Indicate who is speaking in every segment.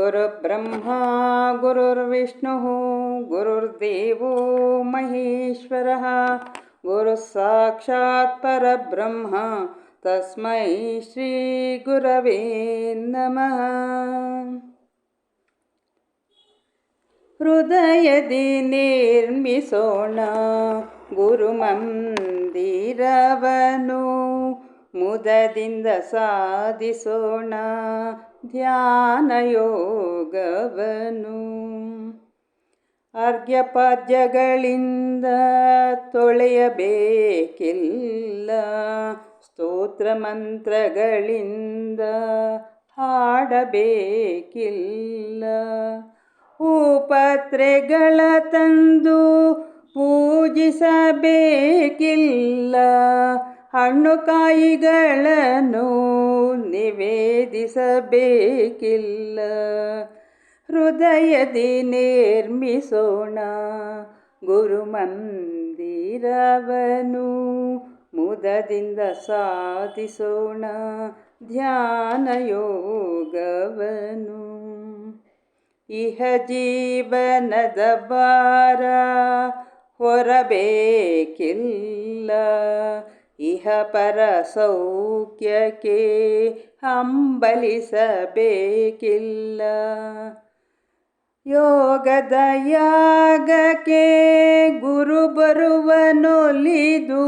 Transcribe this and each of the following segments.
Speaker 1: ಗುರುಬ್ರಹ್ಮ ಗುರುರ್ವಿಷ್ಣುಃ ಗುರುರ್ದೇವೋ ಮಹೇಶ್ವರಃ ಗುರು ಸಾಕ್ಷಾತ್ ಪರಬ್ರಹ್ಮ ತಸ್ಮೈ ಶ್ರೀ ಗುರವೇ ನಮಃ. ಹೃದಯದಿ ನಿರ್ಮಿಸೋಣ ಗುರುಮಂದಿರವನು, ಮುದದಿಂದ ಸಾಧಿಸೋಣ ಧ್ಯಾನ ಯೋಗವನು. ಅರ್ಘ್ಯಪಾದ್ಯಗಳಿಂದ ತೊಳೆಯಬೇಕಿಲ್ಲ, ಸ್ತೋತ್ರ ಮಂತ್ರಗಳಿಂದ ಹಾಡಬೇಕಿಲ್ಲ. ಹೂಪತ್ರೆಗಳ ತಂದು ಪೂಜಿಸಬೇಕಿಲ್ಲ, ಹಣ್ಣು ಕಾಯಿಗಳನ್ನು ನಿವೇದಿಸಬೇಕಿಲ್ಲ. ಹೃದಯದಿ ನಿರ್ಮಿಸೋಣ ಗುರುಮಂದಿರವನು, ಮುದದಿಂದ ಸಾಧಿಸೋಣ ಧ್ಯಾನ ಯೋಗವನು. ಇಹ ಜೀವನದ ಭಾರ ಹೊರಬೇಕಿಲ್ಲ, ಇಹ ಪರ ಸೌಖ್ಯಕ್ಕೆ ಹಂಬಲಿಸಬೇಕಿಲ್ಲ. ಯೋಗದ ಯಾಗಕ್ಕೆ ಗುರು ಬರುವನೊಲಿದು,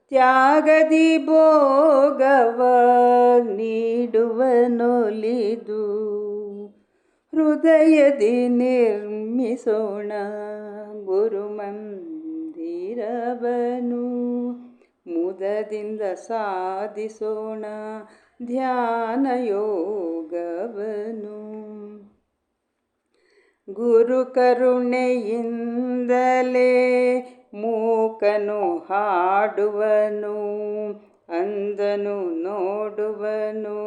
Speaker 1: ತ್ಯಾಗದಿ ಭೋಗವ ನೀಡುವನೊಲಿದು. ಹೃದಯದಿ ನಿರ್ಮಿಸೋಣ ಗುರುಮಂದಿರವನು, ಮುದದಿಂದ ಸಾಧಿಸೋಣ ಧ್ಯಾನ ಯೋಗವನು. ಗುರು ಕರುಣೆಯಿಂದಲೇ ಮೂಕನು ಹಾಡುವನು, ಅಂಧನು ನೋಡುವನು,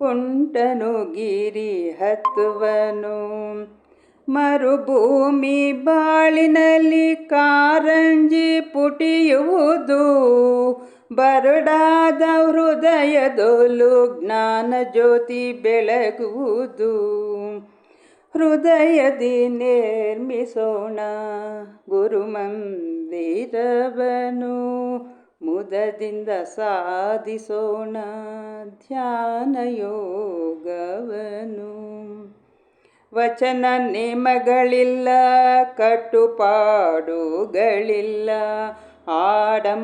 Speaker 1: ಕುಂಟನು ಗಿರಿ ಹತ್ತುವನು. ಮರುಭೂಮಿ ಬಾಳಿನಲ್ಲಿ ಕಾರಂಜಿ ಪುಟಿಯುವುದು, ಬರಡಾದ ಹೃದಯದೊಲು ಜ್ಞಾನ ಜ್ಯೋತಿ ಬೆಳಗುವುದು. ಹೃದಯದಿ ನಿರ್ಮಿಸೋಣ ಗುರುಮಂದಿರವನು, ಮುದದಿಂದ ಸಾಧಿಸೋಣ ಧ್ಯಾನ ಯೋಗವನು. ವಚನ ನೇಮಗಳಿಲ್ಲ, ಕಟ್ಟುಪಾಡುಗಳಿಲ್ಲ, ಆಡಂಬರವಿಲ್ಲ,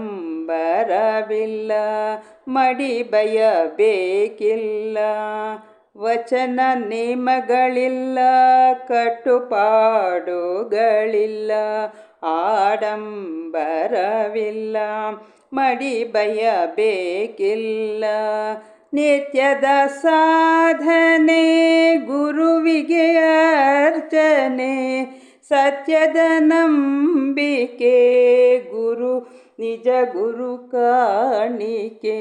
Speaker 1: ಮಡಿ ಬಯಬೇಕಿಲ್ಲ. ವಚನ ನೇಮಗಳಿಲ್ಲ, ಕಟ್ಟುಪಾಡುಗಳಿಲ್ಲ, ಆಡಂಬರವಿಲ್ಲ, ಮಡಿ ಬಯಬೇಕಿಲ್ಲ. ನಿತ್ಯದ ಸಾಧನೆ ಗುರುವಿಗೆ ಅರ್ಚನೆ, ಸತ್ಯದ ನಂಬಿಕೆ ಗುರು ನಿಜ ಗುರು ಕಾಣಿಕೆ.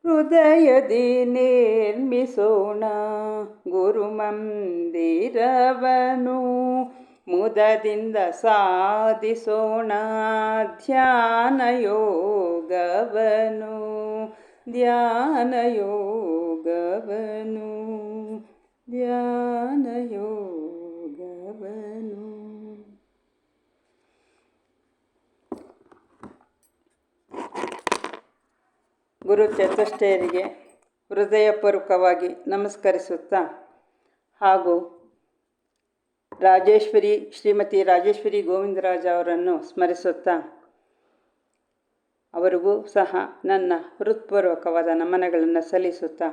Speaker 1: ಹೃದಯದಿ ನಿರ್ಮಿಸೋಣ ಗುರುಮಂದಿರವನು, ಮುದದಿಂದ ಸಾಧಿಸೋಣ ಧ್ಯಾನ ಯೋಗವನು. ಧ್ಯಾನ ಯೋಗವನು, ಧ್ಯಾನ ಯೋಗವನು. ಗುರು ಚತುಷ್ಟಯರಿಗೆ ಹೃದಯಪೂರ್ವಕವಾಗಿ ನಮಸ್ಕರಿಸುತ್ತಾ, ಹಾಗೂ ಶ್ರೀಮತಿ ರಾಜೇಶ್ವರಿ ಗೋವಿಂದರಾಜ ಅವರನ್ನು ಸ್ಮರಿಸುತ್ತಾ, ಅವರಿಗೂ ಸಹ ನನ್ನ ಹೃತ್ಪೂರ್ವಕವಾದ ನಮನಗಳನ್ನು ಸಲ್ಲಿಸುತ್ತಾ,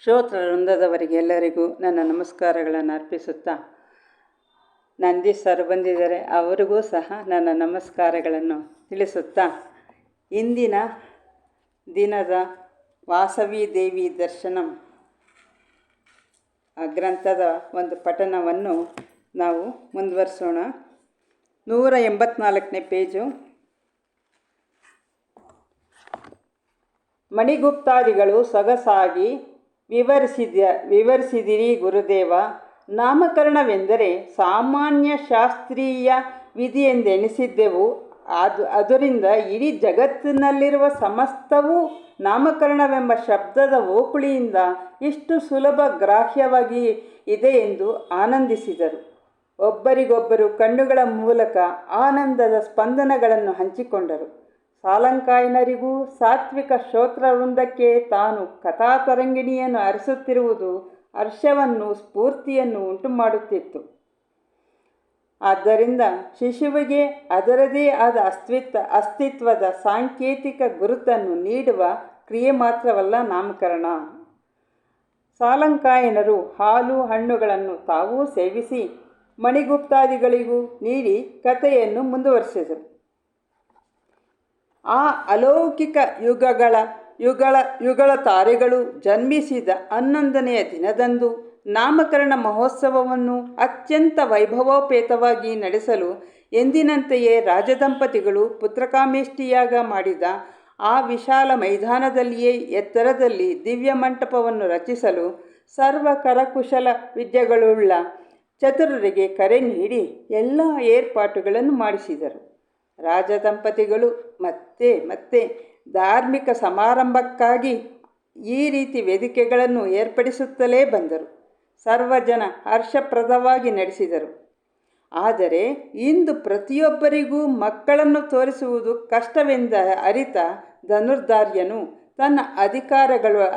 Speaker 1: ಶ್ರೋತೃ ವೃಂದದವರಿಗೆ ಎಲ್ಲರಿಗೂ ನನ್ನ ನಮಸ್ಕಾರಗಳನ್ನು ಅರ್ಪಿಸುತ್ತಾ, ನಂದಿ ಸರ್ ಬಂದಿದ್ದಾರೆ, ಅವರಿಗೂ ಸಹ ನನ್ನ ನಮಸ್ಕಾರಗಳನ್ನು ತಿಳಿಸುತ್ತಾ, ಇಂದಿನ ದಿನದ ವಾಸವಿ ದೇವಿ ದರ್ಶನಂ ಗ್ರಂಥದ ಒಂದು ಪಠಣವನ್ನು ನಾವು ಮುಂದುವರಿಸೋಣ. 184ನೇ ಪೇಜು. ಮಣಿಗುಪ್ತಾದಿಗಳು ಸೊಗಸಾಗಿ ವಿವರಿಸಿದಿರಿ ಗುರುದೇವ. ನಾಮಕರಣವೆಂದರೆ ಸಾಮಾನ್ಯ ಶಾಸ್ತ್ರೀಯ ವಿಧಿಯೆಂದೆಣಿಸಿದ್ದೆವು. ಅದರಿಂದ ಇಡೀ ಜಗತ್ತಿನಲ್ಲಿರುವ ಸಮಸ್ತವೂ ನಾಮಕರಣವೆಂಬ ಶಬ್ದದ ಓಕುಳಿಯಿಂದ ಇಷ್ಟು ಸುಲಭ ಗ್ರಾಹ್ಯವಾಗಿ ಇದೆ ಎಂದು ಆನಂದಿಸಿದರು. ಒಬ್ಬರಿಗೊಬ್ಬರು ಕಣ್ಣುಗಳ ಮೂಲಕ ಆನಂದದ ಸ್ಪಂದನಗಳನ್ನು ಹಂಚಿಕೊಂಡರು. ಸಾಲಂಕಾಯನರಿಗೂ ಸಾತ್ವಿಕ ಶ್ರೋತೃವೃಂದಕ್ಕೆ ತಾನು ಕಥಾತರಂಗಿಣಿಯನ್ನು ಹರಿಸುತ್ತಿರುವುದು ಹರ್ಷವನ್ನು ಸ್ಫೂರ್ತಿಯನ್ನು ಉಂಟುಮಾಡುತ್ತಿತ್ತು. ಆದ್ದರಿಂದ ಶಿಶುವಿಗೆ ಅದರದೇ ಆದ ಅಸ್ತಿತ್ವದ ಸಾಂಕೇತಿಕ ಗುರುತನ್ನು ನೀಡುವ ಕ್ರಿಯೆ ಮಾತ್ರವಲ್ಲ ನಾಮಕರಣ. ಸಾಲಂಕಾಯನರು ಹಾಲು ಹಣ್ಣುಗಳನ್ನು ತಾವೂ ಸೇವಿಸಿ ಮಣಿಗುಪ್ತಾದಿಗಳಿಗೂ ನೀಡಿ ಕಥೆಯನ್ನು ಮುಂದುವರಿಸಿದರು. ಆ ಅಲೌಕಿಕ ಯುಗಳ ತಾರೆಗಳು ಜನ್ಮಿಸಿದ 11ನೆಯ ದಿನದಂದು ನಾಮಕರಣ ಮಹೋತ್ಸವವನ್ನು ಅತ್ಯಂತ ವೈಭವೋಪೇತವಾಗಿ ನಡೆಸಲು ಎಂದಿನಂತೆಯೇ ರಾಜದಂಪತಿಗಳು ಪುತ್ರಕಾಮೇಷ್ಟಿಯಾಗ ಮಾಡಿದ ಆ ವಿಶಾಲ ಮೈದಾನದಲ್ಲಿಯೇ ಎತ್ತರದಲ್ಲಿ ದಿವ್ಯ ಮಂಟಪವನ್ನು ರಚಿಸಲು ಸರ್ವ ಕರಕುಶಲ ವಿದ್ಯೆಗಳುಳ್ಳ ಚತುರರಿಗೆ ಕರೆ ನೀಡಿ ಎಲ್ಲ ಏರ್ಪಾಟುಗಳನ್ನು ಮಾಡಿಸಿದರು. ರಾಜದಂಪತಿಗಳು ಮತ್ತೆ ಧಾರ್ಮಿಕ ಸಮಾರಂಭಕ್ಕಾಗಿ ಈ ರೀತಿ ವೇದಿಕೆಗಳನ್ನು ಏರ್ಪಡಿಸುತ್ತಲೇ ಬಂದರು. ಸರ್ವಜನ ಹರ್ಷಪ್ರದವಾಗಿ ನಡೆಸಿದರು. ಆದರೆ ಇಂದು ಪ್ರತಿಯೊಬ್ಬರಿಗೂ ಮಕ್ಕಳನ್ನು ತೋರಿಸುವುದು ಕಷ್ಟವೆಂದ ಅರಿತ ಧನುರ್ಧಾರ್ಯನು ತನ್ನ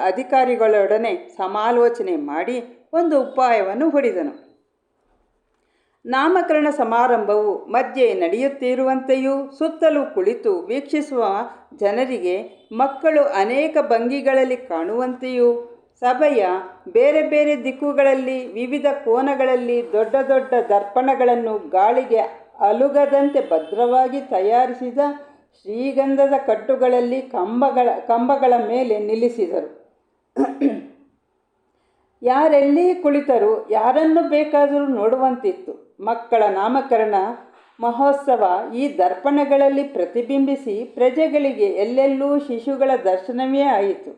Speaker 1: ಅಧಿಕಾರಿಗಳೊಡನೆ ಸಮಾಲೋಚನೆ ಮಾಡಿ ಒಂದು ಉಪಾಯವನ್ನು ಹೂಡಿದನು. ನಾಮಕರಣ ಸಮಾರಂಭವು ಮಧ್ಯೆ ನಡೆಯುತ್ತಿರುವಂತೆಯೂ ಸುತ್ತಲೂ ಕುಳಿತು ವೀಕ್ಷಿಸುವ ಜನರಿಗೆ ಮಕ್ಕಳು ಅನೇಕ ಭಂಗಿಗಳಲ್ಲಿ ಕಾಣುವಂತೆಯೂ ಸಭೆಯ ಬೇರೆ ಬೇರೆ ದಿಕ್ಕುಗಳಲ್ಲಿ ವಿವಿಧ ಕೋನಗಳಲ್ಲಿ ದೊಡ್ಡ ದೊಡ್ಡ ದರ್ಪಣಗಳನ್ನು ಗಾಳಿಗೆ ಅಲುಗದಂತೆ ಭದ್ರವಾಗಿ ತಯಾರಿಸಿದ ಶ್ರೀಗಂಧದ ಕಟ್ಟುಗಳಲ್ಲಿ ಕಂಬಗಳ ಮೇಲೆ ನಿಲ್ಲಿಸಿದರು. ಯಾರೆಲ್ಲಿ ಕುಳಿತರೂ ಯಾರನ್ನು ಬೇಕಾದರೂ ನೋಡುವಂತಿತ್ತು. ಮಕ್ಕಳ ನಾಮಕರಣ ಮಹೋತ್ಸವ ಈ ದರ್ಪಣಗಳಲ್ಲಿ ಪ್ರತಿಬಿಂಬಿಸಿ ಪ್ರಜೆಗಳಿಗೆ ಎಲ್ಲೆಲ್ಲೂ ಶಿಶುಗಳ ದರ್ಶನವೇ ಆಯಿತು.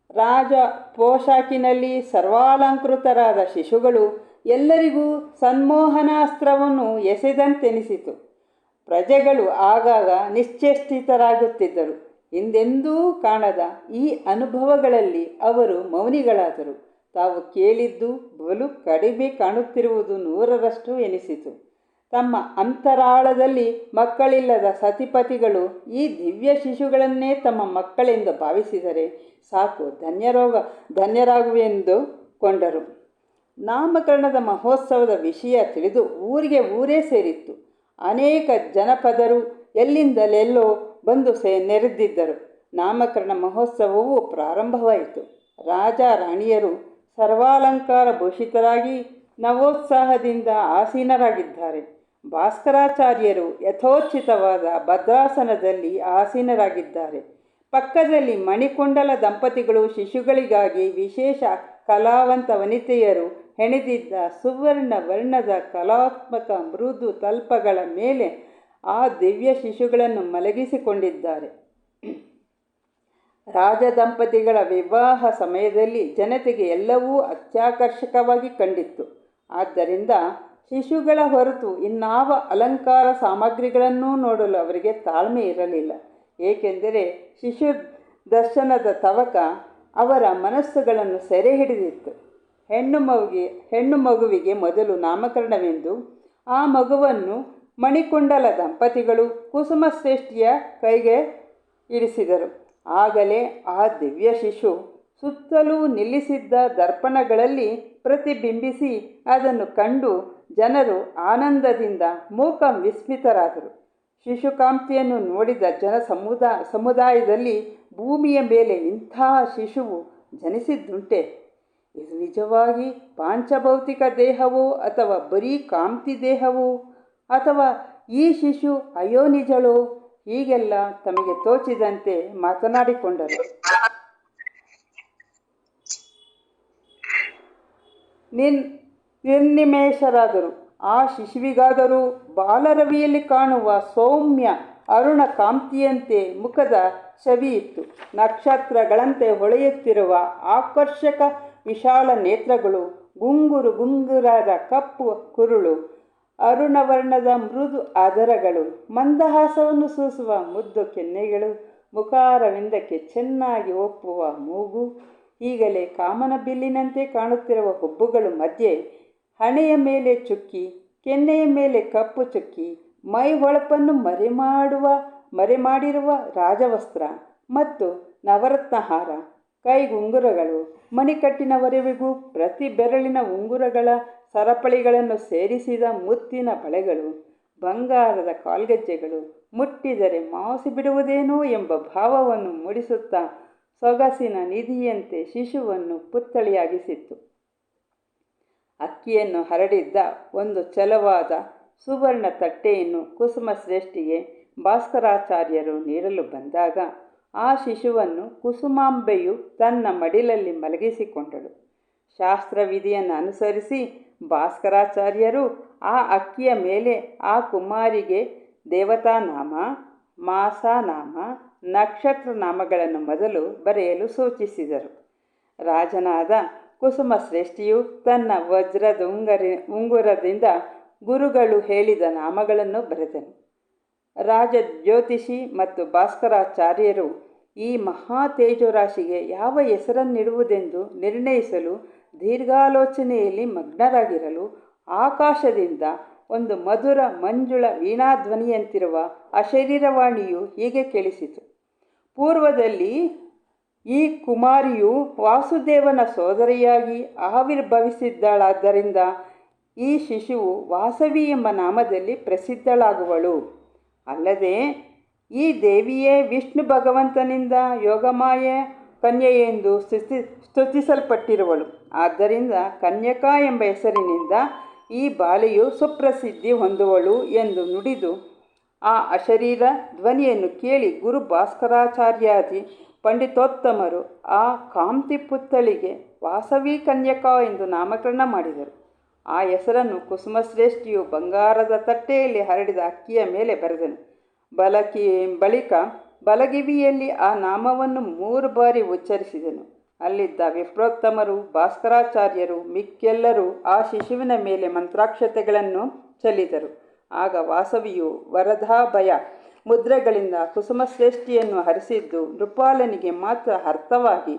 Speaker 1: ರಾಜ ಪೋಷಾಕಿನಲ್ಲಿ ಸರ್ವಾಲಂಕೃತರಾದ ಶಿಶುಗಳು ಎಲ್ಲರಿಗೂ ಸನ್ಮೋಹನಾಸ್ತ್ರವನ್ನು ಎಸೆದಂತೆನಿಸಿತು. ಪ್ರಜೆಗಳು ಆಗಾಗ ನಿಶ್ಚೇಷ್ಟಿತರಾಗುತ್ತಿದ್ದರು. ಹಿಂದೆಂದೂ ಕಾಣದ ಈ ಅನುಭವಗಳಲ್ಲಿ ಅವರು ಮೌನಿಗಳಾದರು. ತಾವು ಕೇಳಿದ್ದು ಬಲು ಕಡಿಮೆ ಕಾಣುತ್ತಿರುವುದು 100ರಷ್ಟು ಎನಿಸಿತು. ತಮ್ಮ ಅಂತರಾಳದಲ್ಲಿ ಮಕ್ಕಳಿಲ್ಲದ ಸತಿಪತಿಗಳು ಈ ದಿವ್ಯ ಶಿಶುಗಳನ್ನೇ ತಮ್ಮ ಮಕ್ಕಳೆಂದು ಭಾವಿಸಿದರೆ ಸಾಕು, ಧನ್ಯರಾಗುವೆಂದು ಕೊಂಡರು. ನಾಮಕರಣದ ಮಹೋತ್ಸವದ ವಿಷಯ ತಿಳಿದು ಊರೇ ಸೇರಿತ್ತು. ಅನೇಕ ಜನಪದರು ಎಲ್ಲಿಂದಲೆಲ್ಲೋ ಬಂದು ನೆರೆದಿದ್ದರು. ನಾಮಕರಣ ಮಹೋತ್ಸವವು ಪ್ರಾರಂಭವಾಯಿತು. ರಾಜ ರಾಣಿಯರು ಸರ್ವಾಲಂಕಾರ ಭೂಷಿತರಾಗಿ ನವೋತ್ಸಾಹದಿಂದ ಆಸೀನರಾಗಿದ್ದಾರೆ. ಭಾಸ್ಕರಾಚಾರ್ಯರು ಯಥೋಚಿತವಾದ ಭದ್ರಾಸನದಲ್ಲಿ ಆಸೀನರಾಗಿದ್ದಾರೆ. ಪಕ್ಕದಲ್ಲಿ ಮಣಿಕುಂಡಲ ದಂಪತಿಗಳು ಶಿಶುಗಳಿಗಾಗಿ ವಿಶೇಷ ಕಲಾವಂತ ವನಿತೆಯರು ಹೆಣೆದಿದ್ದ ಸುವರ್ಣ ವರ್ಣದ ಕಲಾತ್ಮಕ ಮೃದು ತಲ್ಪಗಳ ಮೇಲೆ ಆ ದಿವ್ಯ ಶಿಶುಗಳನ್ನು ಮಲಗಿಸಿಕೊಂಡಿದ್ದಾರೆ. ರಾಜದಂಪತಿಗಳ ವಿವಾಹ ಸಮಯದಲ್ಲಿ ಜನತೆಗೆ ಎಲ್ಲವೂ ಅತ್ಯಾಕರ್ಷಕವಾಗಿ ಕಂಡಿತ್ತು. ಆದ್ದರಿಂದ ಶಿಶುಗಳ ಹೊರತು ಇನ್ನಾವ ಅಲಂಕಾರ ಸಾಮಗ್ರಿಗಳನ್ನೂ ನೋಡಲು ಅವರಿಗೆ ತಾಳ್ಮೆ ಇರಲಿಲ್ಲ. ಏಕೆಂದರೆ ಶಿಶು ದರ್ಶನದ ತವಕ ಅವರ ಮನಸ್ಸುಗಳನ್ನು ಸೆರೆ ಹಿಡಿದಿತ್ತು. ಹೆಣ್ಣು ಮಗುವಿಗೆ ಮೊದಲು ನಾಮಕರಣವೆಂದು ಆ ಮಗುವನ್ನು ಮಣಿಕುಂಡಲ ದಂಪತಿಗಳು ಕುಸುಮಶ್ರೇಷ್ಠಿಯ ಕೈಗೆ ಇರಿಸಿದರು. ಆಗಲೇ ಆ ದಿವ್ಯ ಶಿಶು ಸುತ್ತಲೂ ನಿಲ್ಲಿಸಿದ್ದ ದರ್ಪಣಗಳಲ್ಲಿ ಪ್ರತಿಬಿಂಬಿಸಿ ಅದನ್ನು ಕಂಡು ಜನರು ಆನಂದದಿಂದ ಮೂಕ ವಿಸ್ಮಿತರಾದರು. ಶಿಶುಕಾಂತಿಯನ್ನು ನೋಡಿದ ಸಮುದಾಯದಲ್ಲಿ ಭೂಮಿಯ ಮೇಲೆ ಇಂಥ ಶಿಶುವು ಜನಿಸಿದ್ದುಂಟೆ? ಇದು ನಿಜವಾಗಿ ಪಾಂಚಭೌತಿಕ ದೇಹವೋ ಅಥವಾ ಬರೀ ಕಾಂತಿ ದೇಹವೋ ಅಥವಾ ಈ ಶಿಶು ಅಯೋನಿಜಳೋ? ಹೀಗೆಲ್ಲ ತಮಗೆ ತೋಚಿದಂತೆ ಮಾತನಾಡಿಕೊಂಡರು. ನಿರ್ನಿಮೇಷರಾದರು. ಆ ಶಿಶುವಿಗಾದರೂ ಬಾಲರವಿಯಲ್ಲಿ ಕಾಣುವ ಸೌಮ್ಯ ಅರುಣ ಕಾಂತಿಯಂತೆ ಮುಖದ ಛವಿಯಿತ್ತು. ನಕ್ಷತ್ರಗಳಂತೆ ಹೊಳೆಯುತ್ತಿರುವ ಆಕರ್ಷಕ ವಿಶಾಲ ನೇತ್ರಗಳು, ಗುಂಗುರಾದ ಕಪ್ಪು ಕುರುಳು, ಅರುಣವರ್ಣದ ಮೃದು ಆದರಗಳು, ಮಂದಹಾಸವನ್ನು ಸೂಸುವ ಮುದ್ದು ಕೆನ್ನೆಗಳು, ಮುಖಾರವಿಂದಕ್ಕೆ ಚೆನ್ನಾಗಿ ಒಪ್ಪುವ ಮೂಗು, ಈಗಲೇ ಕಾಮನ ಬಿಲ್ಲಿನಂತೆ ಕಾಣುತ್ತಿರುವ ಹುಬ್ಬುಗಳು ಮಧ್ಯೆ ಹಣೆಯ ಮೇಲೆ ಚುಕ್ಕಿ, ಕೆನ್ನೆಯ ಮೇಲೆ ಕಪ್ಪು ಚುಕ್ಕಿ, ಮೈ ಹೊಳಪನ್ನು ಮರೆಮಾಡಿರುವ ರಾಜವಸ್ತ್ರ ಮತ್ತು ನವರತ್ನ ಹಾರ, ಕೈಗುಂಗುರಗಳು, ಮಣಿಕಟ್ಟಿನವರೆವಿಗೂ ಪ್ರತಿ ಬೆರಳಿನ ಉಂಗುರಗಳ ಸರಪಳಿಗಳನ್ನು ಸೇರಿಸಿದ ಮುತ್ತಿನ ಬಳೆಗಳು, ಬಂಗಾರದ ಕಾಲ್ಗೆಜ್ಜೆಗಳು ಮುಟ್ಟಿದರೆ ಮಾಸಿ ಬಿಡುವುದೇನೋ ಎಂಬ ಭಾವವನ್ನು ಮೂಡಿಸುತ್ತಾ ಸೊಗಸಿನ ನಿಧಿಯಂತೆ ಶಿಶುವನ್ನು ಪುತ್ಥಳಿಯಾಗಿಸಿತ್ತು. ಅಕ್ಕಿಯನ್ನು ಹರಡಿದ್ದ ಒಂದು ಛಲವಾದ ಸುವರ್ಣ ತಟ್ಟೆಯನ್ನು ಕುಸುಮ ಶ್ರೇಷ್ಠಿಗೆ ಭಾಸ್ಕರಾಚಾರ್ಯರು ನೀಡಲು ಬಂದಾಗ ಆ ಶಿಶುವನ್ನು ಕುಸುಮಾಂಬೆಯು ತನ್ನ ಮಡಿಲಲ್ಲಿ ಮಲಗಿಸಿಕೊಂಡಳು. ಶಾಸ್ತ್ರವಿಧಿಯನ್ನು ಅನುಸರಿಸಿ ಭಾಸ್ಕರಾಚಾರ್ಯರು ಆ ಅಕ್ಕಿಯ ಮೇಲೆ ಆ ಕುಮಾರಿಗೆ ದೇವತಾನಾಮ, ಮಾಸಾನಾಮ, ನಕ್ಷತ್ರ ನಾಮಗಳನ್ನು ಮೊದಲು ಬರೆಯಲು ಸೂಚಿಸಿದರು. ರಾಜನಾದ ಕುಸುಮ ಶ್ರೇಷ್ಠಿಯು ತನ್ನ ವಜ್ರದ ಉಂಗುರದಿಂದ ಗುರುಗಳು ಹೇಳಿದ ನಾಮಗಳನ್ನು ಬರೆದನು. ರಾಜ ಜ್ಯೋತಿಷಿ ಮತ್ತು ಭಾಸ್ಕರಾಚಾರ್ಯರು ಈ ಮಹಾ ತೇಜೋರಾಶಿಗೆ ಯಾವ ಹೆಸರನ್ನಿಡುವುದೆಂದು ನಿರ್ಣಯಿಸಲು ದೀರ್ಘಾಲೋಚನೆಯಲ್ಲಿ ಮಗ್ನರಾಗಿರಲು ಆಕಾಶದಿಂದ ಒಂದು ಮಧುರ ಮಂಜುಳ ವೀಣಾಧ್ವನಿಯಂತಿರುವ ಅಶರೀರವಾಣಿಯು ಹೀಗೆ ಕೇಳಿಸಿತು. ಪೂರ್ವದಲ್ಲಿ ಈ ಕುಮಾರಿಯು ವಾಸುದೇವನ ಸೋದರಿಯಾಗಿ ಆವಿರ್ಭವಿಸಿದ್ದಳಾದ್ದರಿಂದ ಈ ಶಿಶುವು ವಾಸವಿ ಎಂಬ ನಾಮದಲ್ಲಿ ಪ್ರಸಿದ್ಧಳಾಗುವಳು. ಅಲ್ಲದೆ ಈ ದೇವಿಯೇ ವಿಷ್ಣು ಭಗವಂತನಿಂದ ಯೋಗಮಾಯ ಕನ್ಯೆಯೆಂದು ಸ್ತುತಿಸಲ್ಪಟ್ಟಿರುವಳು. ಆದ್ದರಿಂದ ಕನ್ಯಕಾ ಎಂಬ ಹೆಸರಿನಿಂದ ಈ ಬಾಲೆಯು ಸುಪ್ರಸಿದ್ಧಿ ಹೊಂದುವಳು ಎಂದು ನುಡಿದು ಆ ಅಶರೀರ ಧ್ವನಿಯನ್ನು ಕೇಳಿ ಗುರು ಭಾಸ್ಕರಾಚಾರ್ಯಾದಿ ಪಂಡಿತೋತ್ತಮರು ಆ ಕಾಂತಿ ಪುತ್ಥಳಿಗೆ ವಾಸವಿ ಕನ್ಯಕಾ ಎಂದು ನಾಮಕರಣ ಮಾಡಿದರು. ಆ ಹೆಸರನ್ನು ಕುಸುಮಶ್ರೇಷ್ಠಿಯು ಬಂಗಾರದ ತಟ್ಟೆಯಲ್ಲಿ ಹರಡಿದ ಅಕ್ಕಿಯ ಮೇಲೆ ಬರೆದನು. ಬಳಿಕ ಬಲಗಿವಿಯಲ್ಲಿ ಆ ನಾಮವನ್ನು 3 ಬಾರಿ ಉಚ್ಚರಿಸಿದನು. ಅಲ್ಲಿದ್ದ ವಿಪ್ರೋತ್ತಮರು, ಭಾಸ್ಕರಾಚಾರ್ಯರು, ಮಿಕ್ಕೆಲ್ಲರೂ ಆ ಶಿಶುವಿನ ಮೇಲೆ ಮಂತ್ರಾಕ್ಷತೆಗಳನ್ನು ಚೆಲ್ಲಿದರು. ಆಗ ವಾಸವಿಯು ವರದಾಭಯ ಮುದ್ರೆಗಳಿಂದ ಕುಸುಮಶ್ರೇಷ್ಠಿಯನ್ನು ಹರಿಸಿದ್ದು ನೃಪಾಲನಿಗೆ ಮಾತ್ರ ಅರ್ಥವಾಗಿ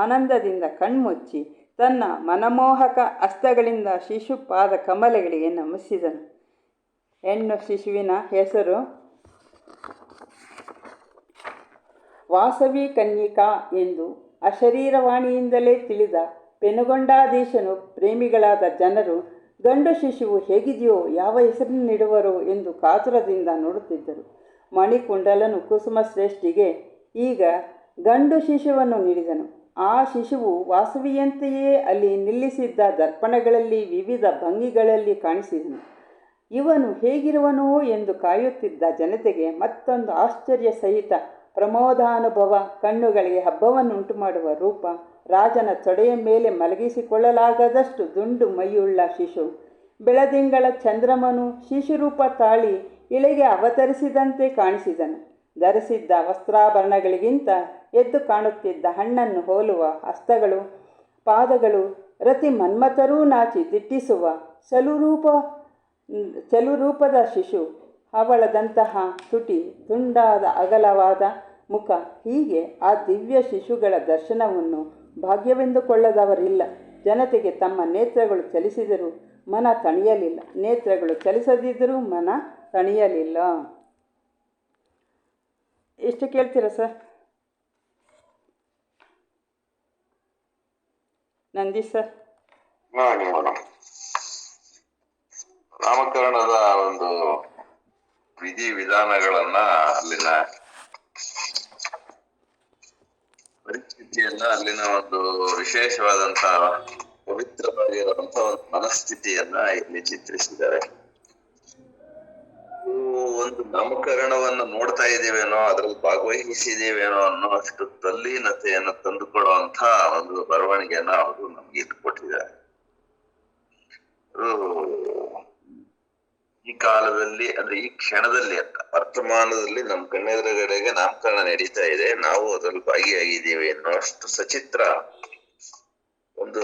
Speaker 1: ಆನಂದದಿಂದ ಕಣ್ಮುಚ್ಚಿ ತನ್ನ ಮನಮೋಹಕ ಹಸ್ತಗಳಿಂದ ಶಿಶು ಪಾದ ಕಮಲಗಳಿಗೆ ನಮಿಸಿದನು. ಹೆಣ್ಣು ಶಿಶುವಿನ ಹೆಸರು ವಾಸವಿ ಕನ್ಯಿಕಾ ಎಂದು ಅಶರೀರವಾಣಿಯಿಂದಲೇ ತಿಳಿದ ಪೆನುಗೊಂಡಾಧೀಶನು ಪ್ರೇಮಿಗಳಾದ ಜನರು ಗಂಡು ಶಿಶುವು ಹೇಗಿದೆಯೋ, ಯಾವ ಹೆಸರನ್ನಿಡುವರೋ ಎಂದು ಕಾತುರದಿಂದ ನೋಡುತ್ತಿದ್ದರು. ಮಣಿಕುಂಡಲನು ಕುಸುಮಶ್ರೇಷ್ಠಿಗೆ ಈಗ ಗಂಡು ಶಿಶುವನ್ನು ನೀಡಿದನು. ಆ ಶಿಶುವು ವಾಸವಿಯಂತೆಯೇ ಅಲ್ಲಿ ನಿಲ್ಲಿಸಿದ್ದ ದರ್ಪಣಗಳಲ್ಲಿ ವಿವಿಧ ಭಂಗಿಗಳಲ್ಲಿ ಕಾಣಿಸಿದನು. ಇವನು ಹೇಗಿರುವನೋ ಎಂದು ಕಾಯುತ್ತಿದ್ದ ಜನತೆಗೆ ಮತ್ತೊಂದು ಆಶ್ಚರ್ಯ ಸಹಿತ ಪ್ರಮೋದಾನುಭವ, ಕಣ್ಣುಗಳಿಗೆ ಹಬ್ಬವನ್ನುಂಟು ಮಾಡುವ ರೂಪ, ರಾಜನ ತೊಡೆಯ ಮೇಲೆ ಮಲಗಿಸಿಕೊಳ್ಳಲಾಗದಷ್ಟು ದುಂಡು ಮೈಯುಳ್ಳ ಶಿಶು, ಬೆಳದಿಂಗಳ ಚಂದ್ರಮನು ಶಿಶುರೂಪ ತಾಳಿ ಇಳೆಗೆ ಅವತರಿಸಿದಂತೆ ಕಾಣಿಸಿದನು. ಧರಿಸಿದ್ದ ವಸ್ತ್ರಾಭರಣಗಳಿಗಿಂತ ಎದ್ದು ಕಾಣುತ್ತಿದ್ದ ಹಣ್ಣನ್ನು ಹೋಲುವ ಹಸ್ತಗಳು, ಪಾದಗಳು, ರತಿ ಮನ್ಮಥರೂ ನಾಚಿ ದಿಟ್ಟಿಸುವ ಚಲುರೂಪದ ಶಿಶು, ಹವಳದಂತಹ ತುಟಿ, ತುಂಡಾದ ಅಗಲವಾದ ಮುಖ, ಹೀಗೆ ಆ ದಿವ್ಯ ಶಿಶುಗಳ ದರ್ಶನವನ್ನು ಭಾಗ್ಯವೆಂದುಕೊಳ್ಳದವರಿಲ್ಲ. ಜನತೆಗೆ ತಮ್ಮ ನೇತ್ರಗಳು ಚಲಿಸಿದರೂ ಮನ ತಣಿಯಲಿಲ್ಲ, ನೇತ್ರಗಳು ಚಲಿಸದಿದ್ದರೂ ಮನ ತಣಿಯಲಿಲ್ಲ. ಎಷ್ಟು ಕೇಳ್ತೀರಾ ಸರ್? ನಂದಿ ಸರ್.
Speaker 2: ನಾಮಕರಣದ ಒಂದು ವಿಧಿ ವಿಧಾನಗಳನ್ನ, ಅಲ್ಲಿನ ಪರಿಸ್ಥಿತಿಯನ್ನ, ಅಲ್ಲಿನ ಒಂದು ವಿಶೇಷವಾದಂತಹ ಪವಿತ್ರವಾಗಿರುವಂತಹ ಒಂದು ಮನಸ್ಥಿತಿಯನ್ನ ಇಲ್ಲಿ ಚಿತ್ರಿಸಿದ್ದಾರೆ. ಒಂದು ನಾಮಕರಣವನ್ನು ನೋಡ್ತಾ ಇದ್ದೀವೇನೋ, ಅದ್ರಲ್ಲಿ ಭಾಗವಹಿಸಿದೀವೇನೋ ಅನ್ನೋ ಅಷ್ಟು ತಲ್ಲೀನತೆಯನ್ನು ತಂದುಕೊಡುವಂತ ಒಂದು ಬರವಣಿಗೆಯನ್ನ ಅವರು ನಮ್ಗೆ ಇಟ್ಕೊಟ್ಟಿದ್ದಾರೆ. ಈ ಕಾಲದಲ್ಲಿ ಅಂದ್ರೆ ಈ ಕ್ಷಣದಲ್ಲಿ ಅಂತ ವರ್ತಮಾನದಲ್ಲಿ ನಮ್ಮ ಕಣ್ಣೆದುರುಗಡೆಗೆ ನಾಮಕರಣ ನಡೀತಾ ಇದೆ, ನಾವು ಅದ್ರಲ್ಲಿ ಭಾಗಿಯಾಗಿದ್ದೀವಿ ಅನ್ನೋ ಅಷ್ಟು ಸಚಿತ್ರ ಒಂದು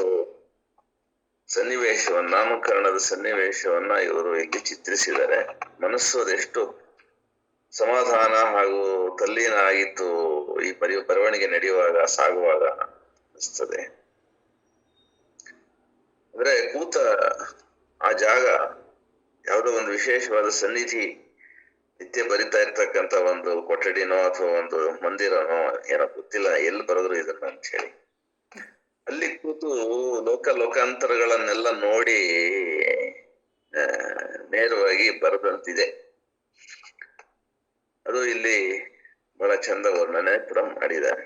Speaker 2: ಸನ್ನಿವೇಶವನ್ನ, ನಾಮಕರಣದ ಸನ್ನಿವೇಶವನ್ನ ಇವರು ಇಲ್ಲಿ ಚಿತ್ರಿಸಿದ್ದಾರೆ. ಮನಸ್ಸು ಅದೆಷ್ಟು ಸಮಾಧಾನ ಹಾಗೂ ತಲ್ಲೀನ ಆಗಿತ್ತು ಈ ಬರವಣಿಗೆ ನಡೆಯುವಾಗ ಸಾಗುವಾಗ ಅನಿಸ್ತದೆ. ಅಂದ್ರೆ ಕೂತ ಆ ಜಾಗ ಯಾವುದೋ ಒಂದು ವಿಶೇಷವಾದ ಸನ್ನಿಧಿ, ನಿತ್ಯ ಬರಿತಾ ಇರ್ತಕ್ಕಂತ ಒಂದು ಕೊಠಡಿನೋ ಅಥವಾ ಒಂದು ಮಂದಿರನೋ ಏನೋ ಗೊತ್ತಿಲ್ಲ, ಎಲ್ಲಿ ಬರೋದ್ರು ಇದನ್ನ ಅಂತ ಹೇಳಿ ಅಲ್ಲಿ ಕೂತು ಲೋಕಾಂತರಗಳನ್ನೆಲ್ಲ ನೋಡಿ ನೇರವಾಗಿ ಬರದಂತಿದೆ. ಅದು ಇಲ್ಲಿ ಬಹಳ ಚಂದ ವರ್ಣನೆ ಕೂಡ ಮಾಡಿದ್ದಾರೆ.